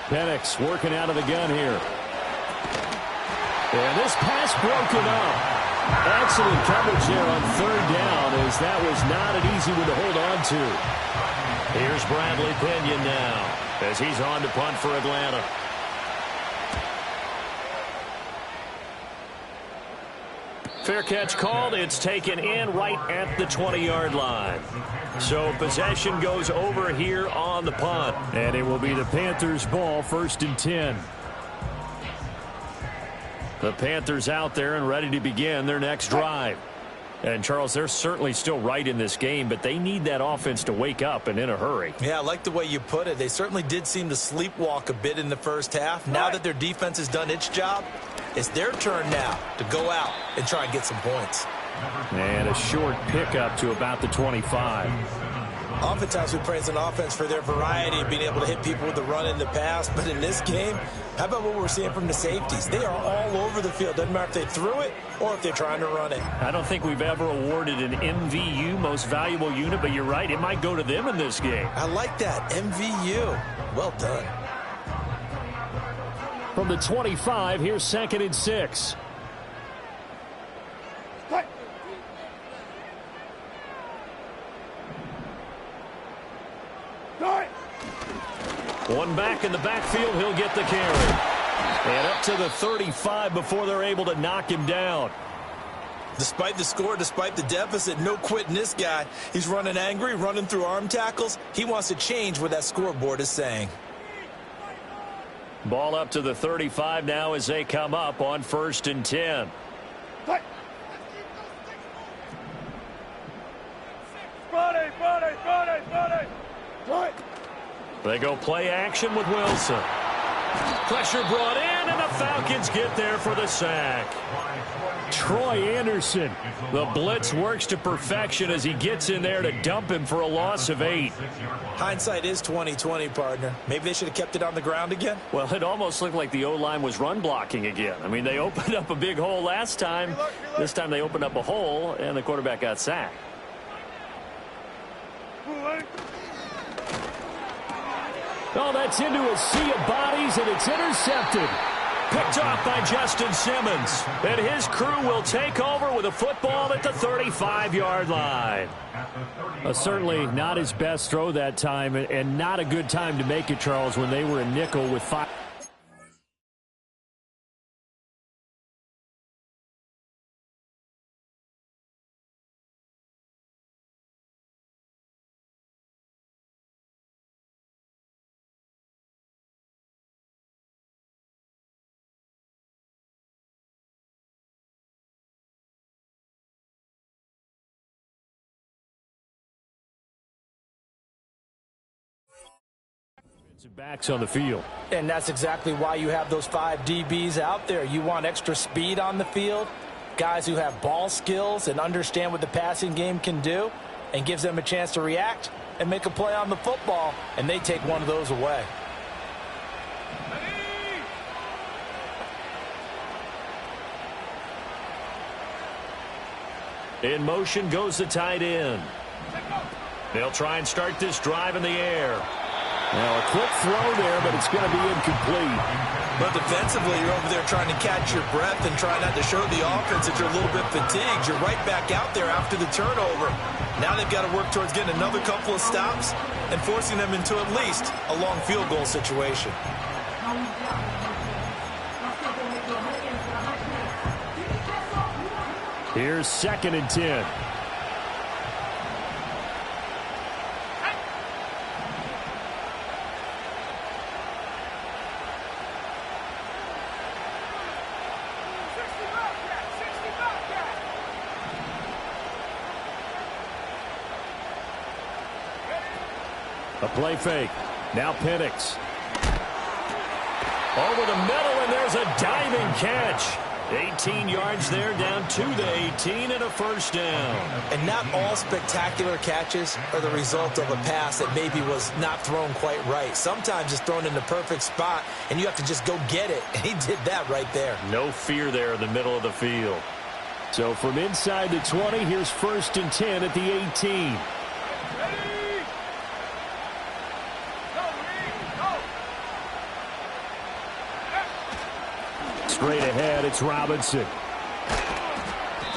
Penix working out of the gun here. And this pass broken up. Excellent coverage there on third down, as that was not an easy one to hold on to. Here's Bradley Pinion now, as he's on to punt for Atlanta. Fair catch called. It's taken in right at the 20-yard line. So possession goes over here on the punt. And it will be the Panthers' ball, first and 10. The Panthers out there and ready to begin their next drive. And, Charles, they're certainly still right in this game, but they need that offense to wake up and in a hurry. Yeah, I like the way you put it. They certainly did seem to sleepwalk a bit in the first half. Now that their defense has done its job, it's their turn now to go out and try and get some points. And a short pickup to about the 25. Oftentimes we praise an offense for their variety of being able to hit people with the run in the pass. But in this game, how about what we're seeing from the safeties? They are all over the field. Doesn't matter if they threw it or if they're trying to run it. I don't think we've ever awarded an MVU, most valuable unit, but you're right. It might go to them in this game. I like that. MVU. Well done. From the 25, here's second and 6. One back in the backfield, he'll get the carry. And up to the 35 before they're able to knock him down. Despite the score, despite the deficit, no quitting this guy. He's running angry, running through arm tackles. He wants to change what that scoreboard is saying. Ball up to the 35 now as they come up on first and 10. They go play action with Wilson. Pressure brought in, and the Falcons get there for the sack. Troy Anderson. The blitz works to perfection as he gets in there to dump him for a loss of 8. Hindsight is 20/20, partner. Maybe they should have kept it on the ground again. Well, it almost looked like the O-line was run blocking again. I mean, they opened up a big hole last time. This time they opened up a hole, and the quarterback got sacked. Oh, that's into a sea of bodies, and it's intercepted. Picked off by Justin Simmons. And his crew will take over with a football at the 35-yard line. Certainly not his best throw that time, and not a good time to make it, Charles, when they were in nickel with 5. Backs on the field. And that's exactly why you have those 5 DBs out there. You want extra speed on the field, guys who have ball skills and understand what the passing game can do, and gives them a chance to react and make a play on the football, and they take one of those away. In motion goes the tight end. They'll try and start this drive in the air. Now a quick throw there, but it's going to be incomplete. But defensively, you're over there trying to catch your breath and try not to show the offense that you're a little bit fatigued. You're right back out there after the turnover. Now they've got to work towards getting another couple of stops and forcing them into at least a long field goal situation. Here's 2nd and 10. A play fake. Now Penix. Over the middle, and there's a diving catch. 18 yards there, down to the 18 and a first down. And not all spectacular catches are the result of a pass that maybe was not thrown quite right. Sometimes it's thrown in the perfect spot, and you have to just go get it. And he did that right there. No fear there in the middle of the field. So from inside the 20, here's 1st and 10 at the 18. Straight ahead, it's Robinson.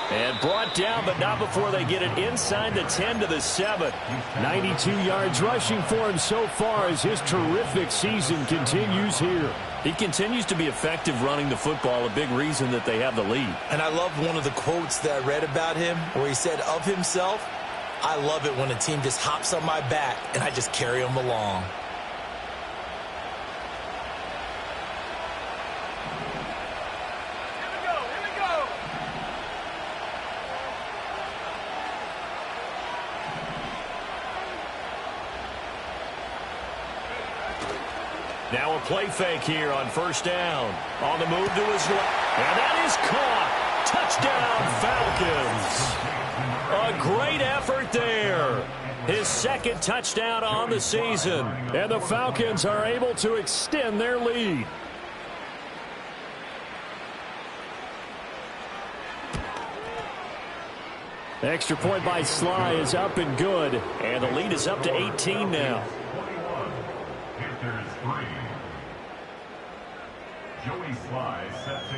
And brought down, but not before they get it inside the 10 to the 7. 92 yards rushing for him so far as his terrific season continues here. He continues to be effective running the football, a big reason that they have the lead. And I love one of the quotes that I read about him where he said of himself, "I love it when a team just hops on my back and I just carry them along." Now a play fake here on 1st down. On the move to his left. And that is caught. Touchdown, Falcons. A great effort there. His 2nd touchdown on the season. And the Falcons are able to extend their lead. Extra point by Sly is up and good. And the lead is up to 18 now.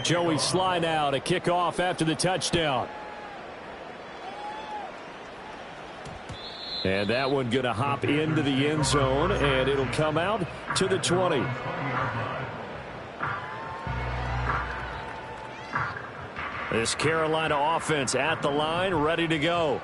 Joey Sly now to kick off after the touchdown. And that one going to hop into the end zone, and it'll come out to the 20. This Carolina offense at the line, ready to go.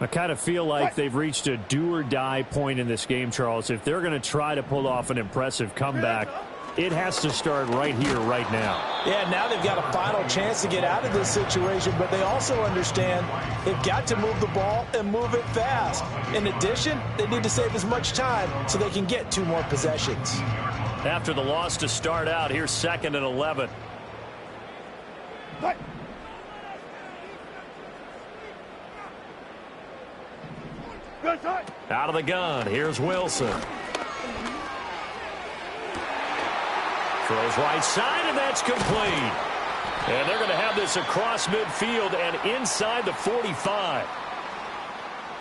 I kind of feel like they've reached a do-or-die point in this game, Charles. If they're going to try to pull off an impressive comeback, it has to start right here, right now. Yeah, now they've got a final chance to get out of this situation, but they also understand they've got to move the ball and move it fast. In addition, they need to save as much time so they can get 2 more possessions. After the loss to start out, here's 2nd and 11. Out of the gun, here's Wilson. Throws right side, and that's complete. And they're going to have this across midfield and inside the 45.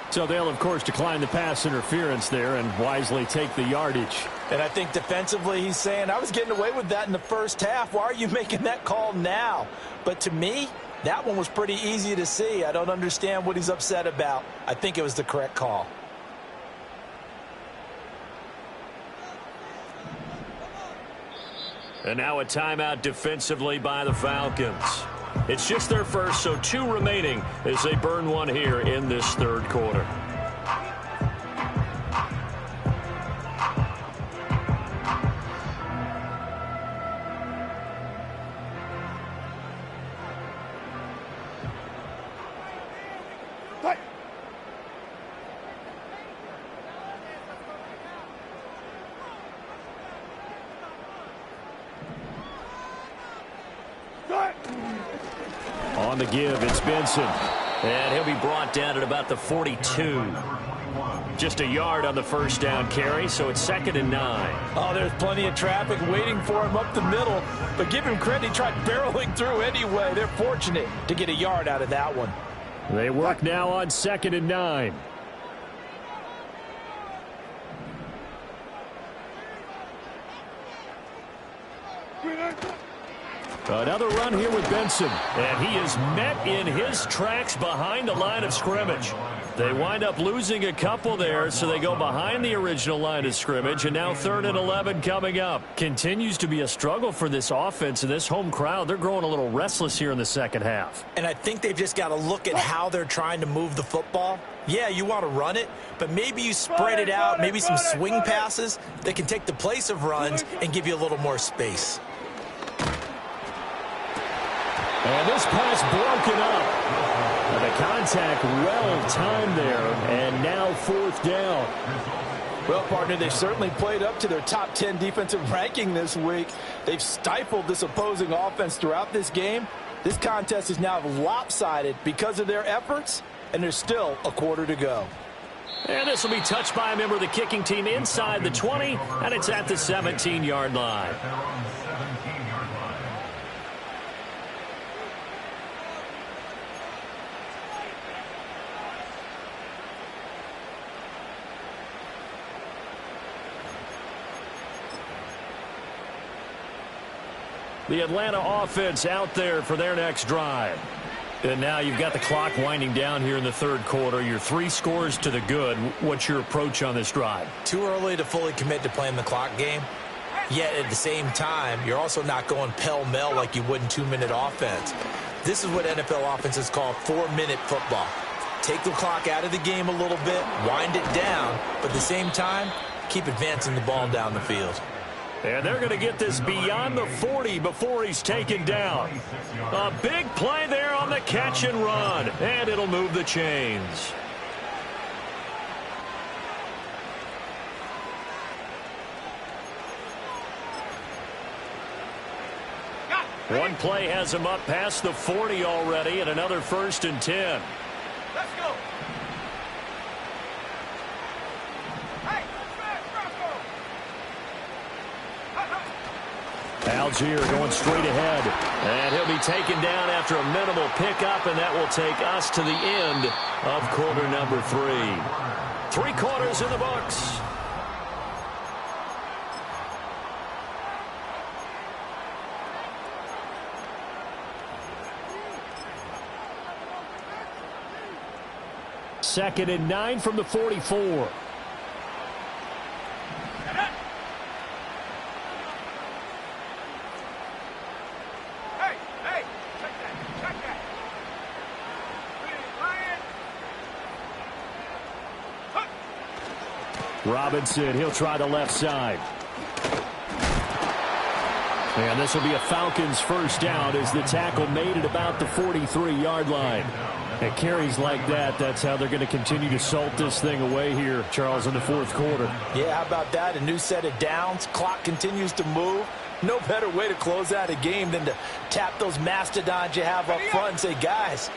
So they'll, of course, decline the pass interference there and wisely take the yardage. And I think defensively he's saying, I was getting away with that in the first half. Why are you making that call now? But to me, that one was pretty easy to see. I don't understand what he's upset about. I think it was the correct call. And now a timeout defensively by the Falcons. It's just their first, so 2 remaining as they burn one here in this 3rd quarter. On the give, it's Benson. And he'll be brought down at about the 42. Just a yard on the first down carry, so it's 2nd and 9. Oh, there's plenty of traffic waiting for him up the middle. But give him credit, he tried barreling through anyway. They're fortunate to get a yard out of that one. They work now on 2nd and 9. Another run here with Benson. And he is met in his tracks behind the line of scrimmage. They wind up losing a couple there, so they go behind the original line of scrimmage, and now 3rd and 11 coming up. Continues to be a struggle for this offense and this home crowd. They're growing a little restless here in the second half. And I think they've just got to look at how they're trying to move the football. Yeah, you want to run it, but maybe you spread it out, maybe some swing passes that can take the place of runs and give you a little more space. And this pass broken up. The contact well timed there, and now 4th down. Well, partner, they've certainly played up to their top 10 defensive ranking this week. They've stifled this opposing offense throughout this game. This contest is now lopsided because of their efforts, and there's still a quarter to go. And this will be touched by a member of the kicking team inside the 20, and it's at the 17-yard line. The Atlanta offense out there for their next drive. And now you've got the clock winding down here in the 3rd quarter. Your 3 scores to the good. What's your approach on this drive? Too early to fully commit to playing the clock game. Yet at the same time, you're also not going pell-mell like you would in 2-minute offense. This is what NFL offenses call 4-minute football. Take the clock out of the game a little bit, wind it down, but at the same time, keep advancing the ball down the field. And they're going to get this beyond the 40 before he's taken down. A big play there on the catch and run. And it'll move the chains. One play has him up past the 40 already, and another 1st and 10. Let's go. Algier going straight ahead. And he'll be taken down after a minimal pickup, and that will take us to the end of quarter number 3. 3 quarters in the books. Second and 9 from the 44. Robinson, he'll try the left side. And this will be a Falcons first down as the tackle made at about the 43-yard line. And carries like that, that's how they're going to continue to salt this thing away here, Charles, in the 4th quarter. Yeah, how about that? A new set of downs. Clock continues to move. No better way to close out a game than to tap those mastodons you have up front and say, guys,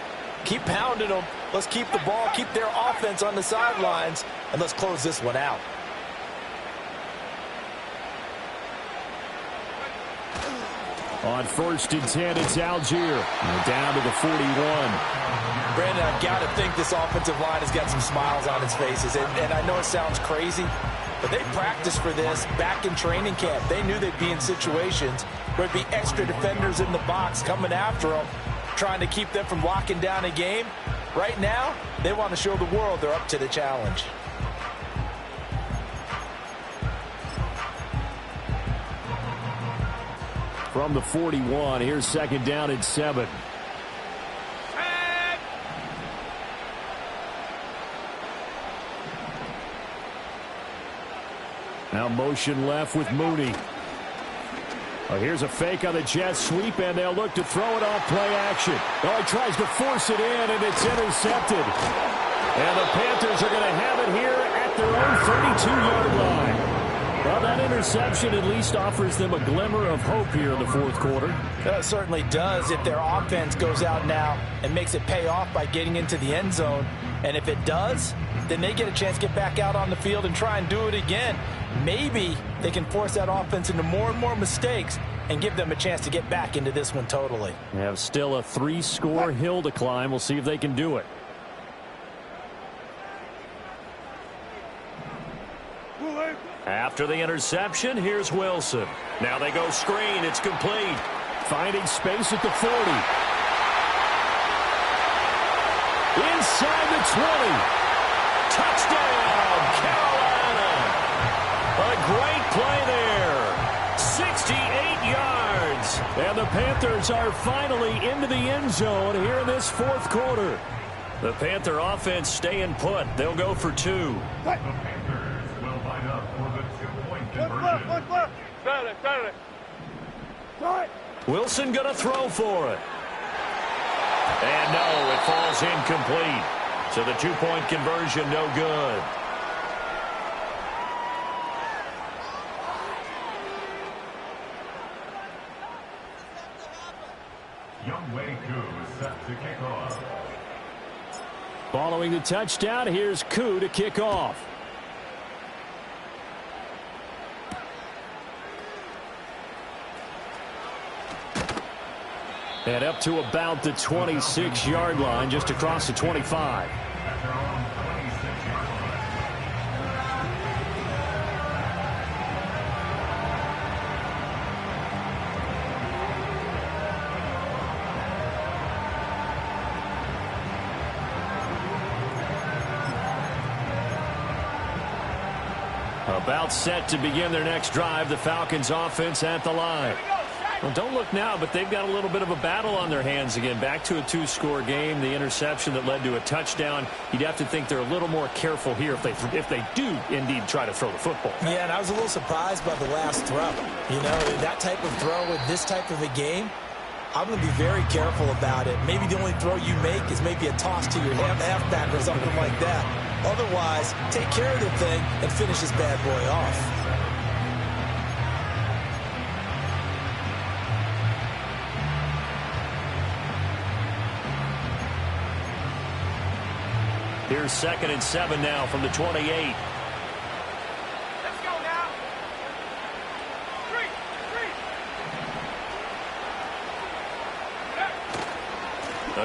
keep pounding them. Let's keep the ball, keep their offense on the sidelines, and let's close this one out. On 1st and 10, it's Algier. Down to the 41. Brandon, I've got to think this offensive line has got some smiles on its faces. And I know it sounds crazy, but they practiced for this back in training camp. They knew they'd be in situations where there'd be extra defenders in the box coming after them, trying to keep them from locking down a game. Right now, they want to show the world they're up to the challenge. From the 41, here's 2nd down and 7. Now motion left with Mooney. Here's a fake on the jet sweep, and they'll look to throw it off play action. Oh, he tries to force it in, and it's intercepted. And the Panthers are going to have it here at their own 32-yard line. Well, that interception at least offers them a glimmer of hope here in the 4th quarter. That certainly does. If their offense goes out now and makes it pay off by getting into the end zone, And if it does, then they get a chance to get back out on the field and try and do it again. Maybe they can force that offense into more and more mistakes and give them a chance to get back into this one totally. They have still a 3-score hill to climb. We'll see if they can do it. After the interception, here's Wilson. Now they go screen. It's complete. Finding space at the 40. Inside the 20. Touchdown, Carolina. A great play there. 68 yards. And the Panthers are finally into the end zone here in this fourth quarter. The Panther offense staying put. They'll go for 2. The Panthers will line up for the 2-point conversion. What's left? Saturday. Sorry. Wilson going to throw for it. And no, it falls incomplete. So the 2-point conversion no good. Rzsl Y2 is set to kick off. Following the touchdown, here's Koo to kick off. And up to about the 26-yard line, just across the 25. At their own 26-yard line. About set to begin their next drive. The Falcons offense at the line. Well, don't look now, but they've got a little bit of a battle on their hands again. Back to a 2-score game. The interception that led to a touchdown. You'd have to think they're a little more careful here if they do indeed try to throw the football. Yeah, and I was a little surprised by the last throw. You know, that type of throw with this type of a game, I'm going to be very careful about it. Maybe the only throw you make is maybe a toss to your halfback or something like that. Otherwise, take care of the thing and finish this bad boy off. Here's 2nd and 7 now from the 28. Let's go now. Three.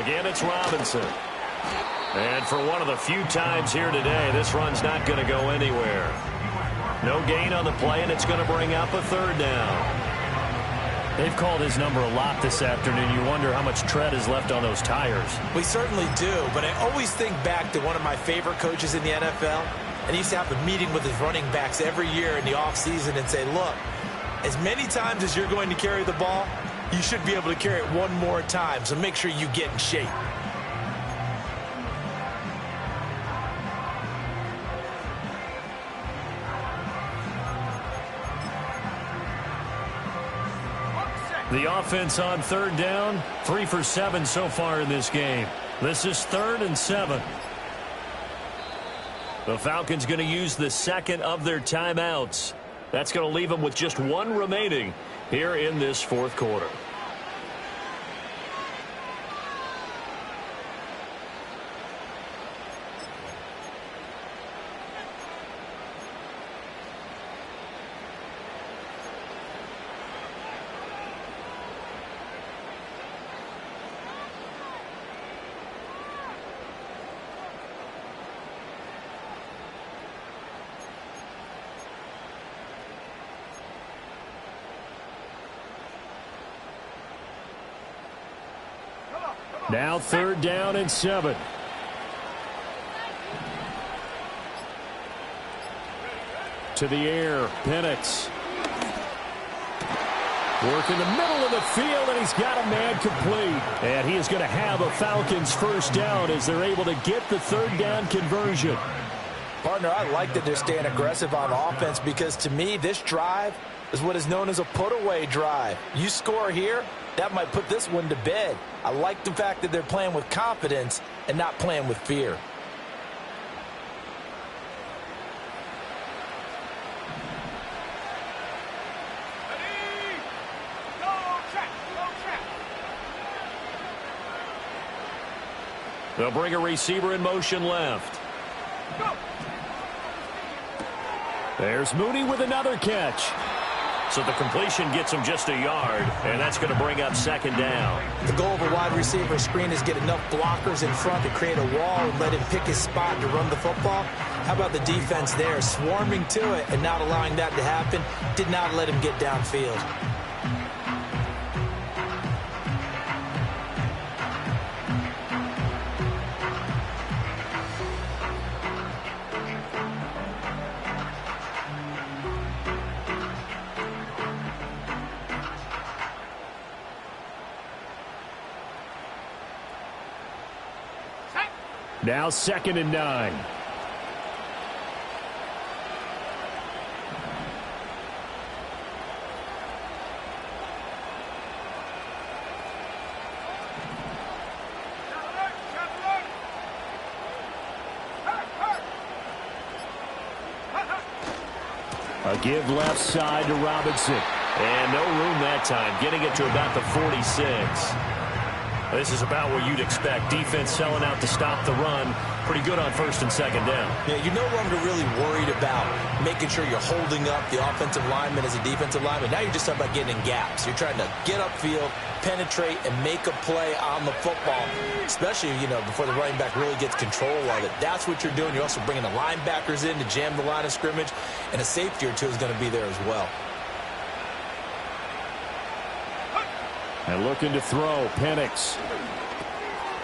Again, it's Robinson. And for one of the few times here today, this run's not going to go anywhere. No gain on the play, and it's going to bring up a 3rd down. They've called his number a lot this afternoon. You wonder how much tread is left on those tires. We certainly do, but I always think back to one of my favorite coaches in the NFL, and he used to have a meeting with his running backs every year in the offseason and say, look, as many times as you're going to carry the ball, you should be able to carry it one more time, so make sure you get in shape. The offense on 3rd down, 3 for 7 so far in this game. This is 3rd and 7. The Falcons going to use the 2nd of their timeouts. That's going to leave them with just 1 remaining here in this 4th quarter. Now 3rd down and 7. To the air, Penix. Work in the middle of the field, and he's got a man complete. And he is going to have a Falcons 1st down as they're able to get the 3rd down conversion. Partner, I like that they're staying aggressive on offense because, to me, this drive is what is known as a put-away drive. You score here, that might put this one to bed. I like the fact that they're playing with confidence and not playing with fear. They'll bring a receiver in motion left. There's Mooney with another catch. So the completion gets him just a yard, and that's going to bring up second down. The goal of a wide receiver screen is get enough blockers in front to create a wall and let him pick his spot to run the football. How about the defense there, swarming to it and not allowing that to happen? Did not let him get downfield. Now 2nd and 9. A give left side to Robinson. And no room that time, getting it to about the 46. This is about what you'd expect. Defense selling out to stop the run. Pretty good on 1st and 2nd down. Yeah, you're no longer really worried about making sure you're holding up the offensive lineman as a defensive lineman. Now you're just talking about getting in gaps. You're trying to get upfield, penetrate, and make a play on the football, especially, before the running back really gets control of it. That's what you're doing. You're also bringing the linebackers in to jam the line of scrimmage, and a safety or two is going to be there as well. And looking to throw, Penix.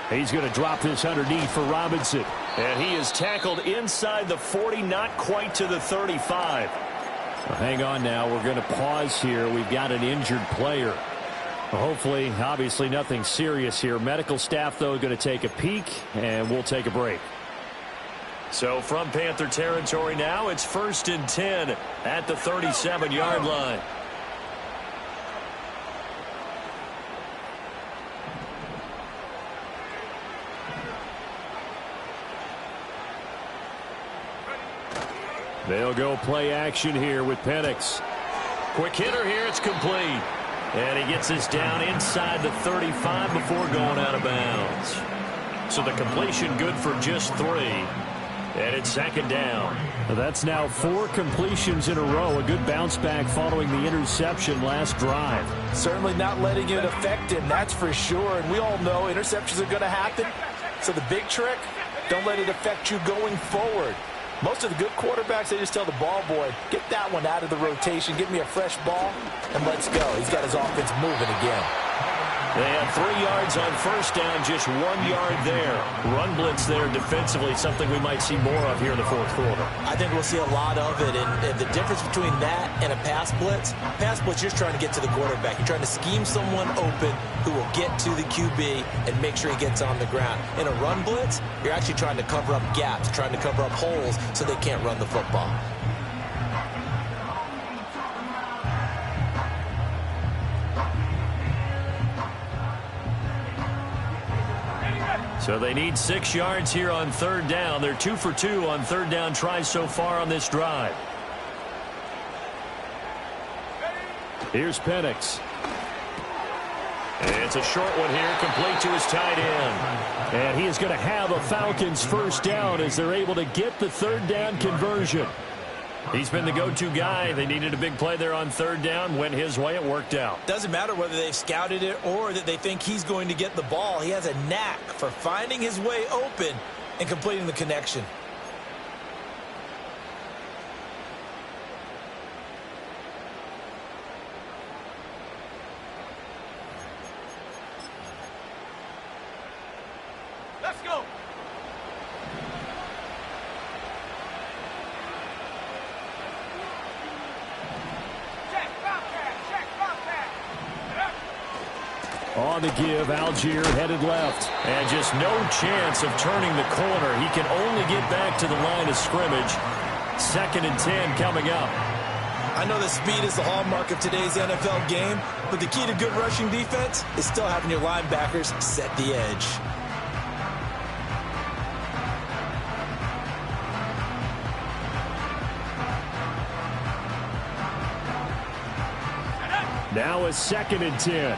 He's going to drop this underneath for Robinson. And he is tackled inside the 40, not quite to the 35. Well, hang on now. We're going to pause here. We've got an injured player. Well, hopefully, obviously, nothing serious here. Medical staff, though, going to take a peek, and we'll take a break. So from Panther territory now, it's 1st and 10 at the 37-yard line. They'll go play action here with Penix. Quick hitter here. It's complete. And he gets this down inside the 35 before going out of bounds. So the completion good for just 3. And it's 2nd down. That's now 4 completions in a row. A good bounce back following the interception last drive. Certainly not letting it affect him, that's for sure. And we all know interceptions are going to happen. So the big trick, don't let it affect you going forward. Most of the good quarterbacks, they just tell the ball boy, get that one out of the rotation, give me a fresh ball, and let's go. He's got his offense moving again. They had 3 yards on 1st down, just 1 yard there. Run blitz there defensively, something we might see more of here in the 4th quarter. I think we'll see a lot of it, and the difference between that and a pass blitz, you're just trying to get to the quarterback. You're trying to scheme someone open who will get to the QB and make sure he gets on the ground. In a run blitz, you're actually trying to cover up gaps, trying to cover up holes so they can't run the football. So they need 6 yards here on 3rd down. They're 2 for 2 on 3rd down tries so far on this drive. Here's Penix. It's a short one here, complete to his tight end. And he is going to have a Falcons 1st down as they're able to get the 3rd down conversion. He's been the go-to guy. They needed a big play there on 3rd down. Went his way. It worked out. Doesn't matter whether they've scouted it or that they think he's going to get the ball. He has a knack for finding his way open and completing the connection. Let's go. On the give, Algier headed left. And just no chance of turning the corner. He can only get back to the line of scrimmage. 2nd and 10 coming up. I know that speed is the hallmark of today's NFL game, but the key to good rushing defense is still having your linebackers set the edge. Now a 2nd and 10.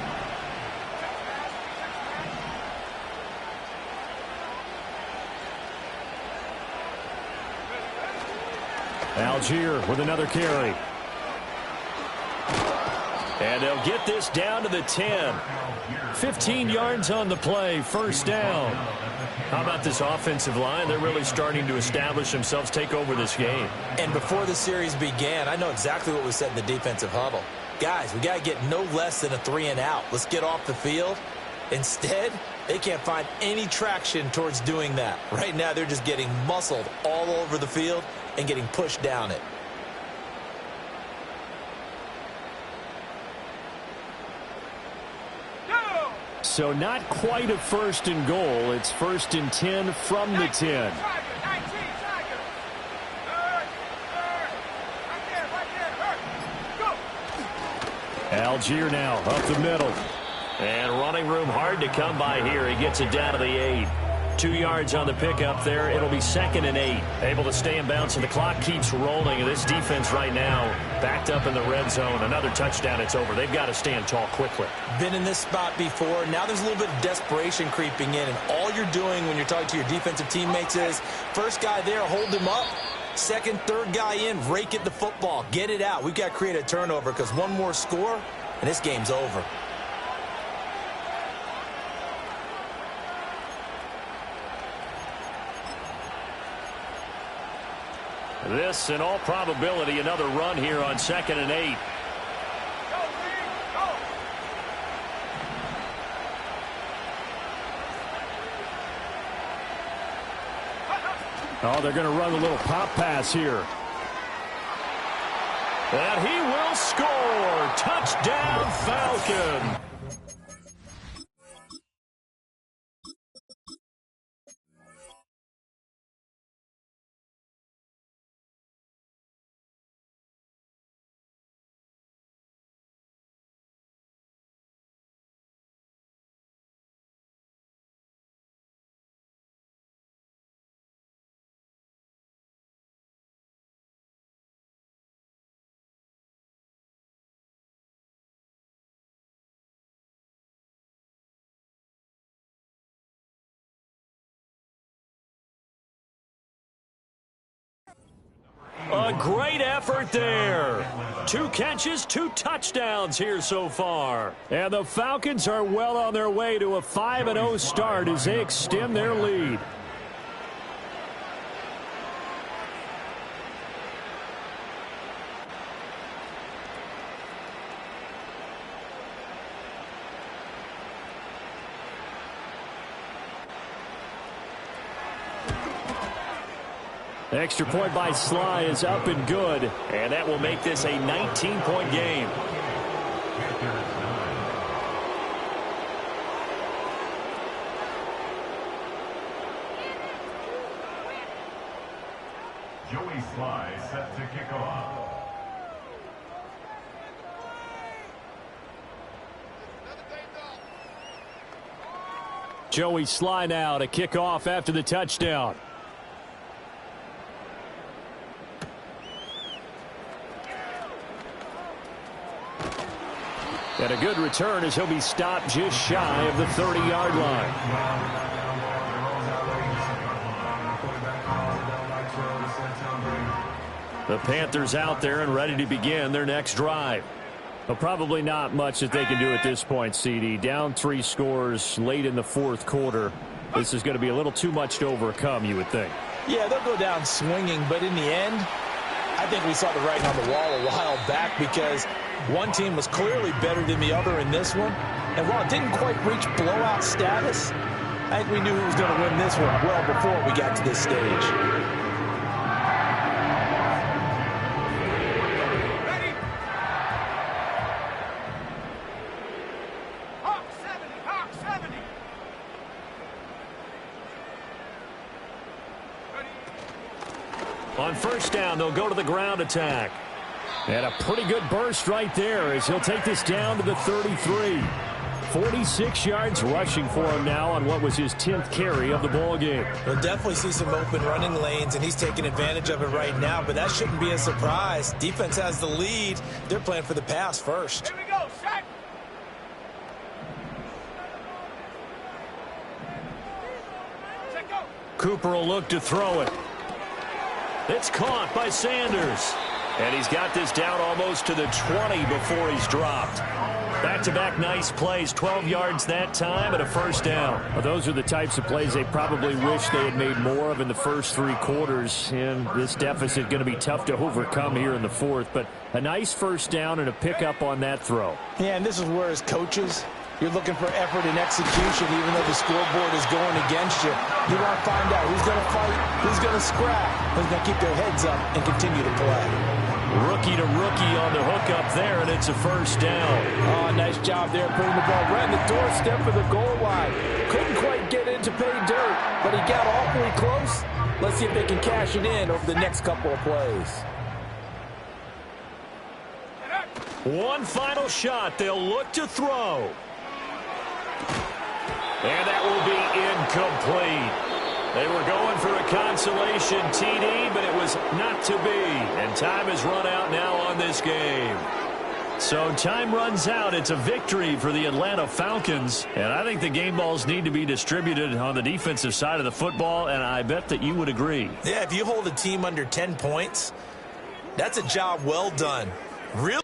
Algier with another carry. And they'll get this down to the 10. 15 yards on the play, first down. How about this offensive line? They're really starting to establish themselves, take over this game. And before the series began, I know exactly what was said in the defensive huddle. Guys, we got to get no less than a 3-and-out. Let's get off the field. Instead, they can't find any traction towards doing that. Right now, they're just getting muscled all over the field and getting pushed down it. So not quite a first and goal. It's first and 10 from the 10. Algier now up the middle. And running room hard to come by here. He gets it down to the 8. 2 yards on the pickup there. It'll be 2nd and 8. Able to stay in bounds, and the clock keeps rolling. And this defense right now backed up in the red zone. Another touchdown, it's over. They've got to stand tall quickly. Been in this spot before. Now there's a little bit of desperation creeping in. And all you're doing when you're talking to your defensive teammates is, first guy there, hold him up. Second, third guy in, rake at the football. Get it out. We've got to create a turnover because one more score, and this game's over. This, in all probability, another run here on 2nd and 8. Oh, they're going to run a little pop pass here. And he will score. Touchdown, Falcon. A great effort there. 2 catches, 2 touchdowns here so far. And the Falcons are well on their way to a 5-0 start as they extend their lead. Extra point by Sly is up and good, and that will make this a 19-point game. Joey Sly set to kick off. Joey Sly now to kick off after the touchdown. And a good return as he'll be stopped just shy of the 30-yard line. The Panthers out there and ready to begin their next drive. But probably not much that they can do at this point, CD. Down 3 scores late in the 4th quarter. This is going to be a little too much to overcome, you would think. Yeah, they'll go down swinging, but in the end, I think we saw the writing on the wall a while back because one team was clearly better than the other in this one. And while it didn't quite reach blowout status, I think we knew who was going to win this one well before we got to this stage. Ready? Hawk 70, Hawk 70. Ready? On first down, they'll go to the ground attack. And a pretty good burst right there as he'll take this down to the 33. 46 yards rushing for him now on what was his 10th carry of the ball game. We'll definitely see some open running lanes, and he's taking advantage of it right now, but that shouldn't be a surprise. Defense has the lead. They're playing for the pass first. Here we go, set. Set, go. Cooper will look to throw it. It's caught by Sanders. And he's got this down almost to the 20 before he's dropped. Back-to-back nice plays, 12 yards that time and a first down. Well, those are the types of plays they probably wish they had made more of in the first 3 quarters. And this deficit going to be tough to overcome here in the fourth. But a nice first down and a pickup on that throw. Yeah, and this is where as coaches, you're looking for effort and execution even though the scoreboard is going against you. You want to find out who's going to fight, who's going to scrap, who's going to keep their heads up and continue to play. Rookie to rookie on the hookup there, and it's a first down. Oh, nice job there putting the ball right in the doorstep of the goal line. Couldn't quite get in to pay dirt, but he got awfully close. Let's see if they can cash it in over the next couple of plays. One final shot. They'll look to throw. And that will be incomplete. They were going for a consolation TD, but it was not to be. And time has run out now on this game. So time runs out. It's a victory for the Atlanta Falcons. And I think the game balls need to be distributed on the defensive side of the football, and I bet that you would agree. Yeah, if you hold a team under 10 points, that's a job well done. Really?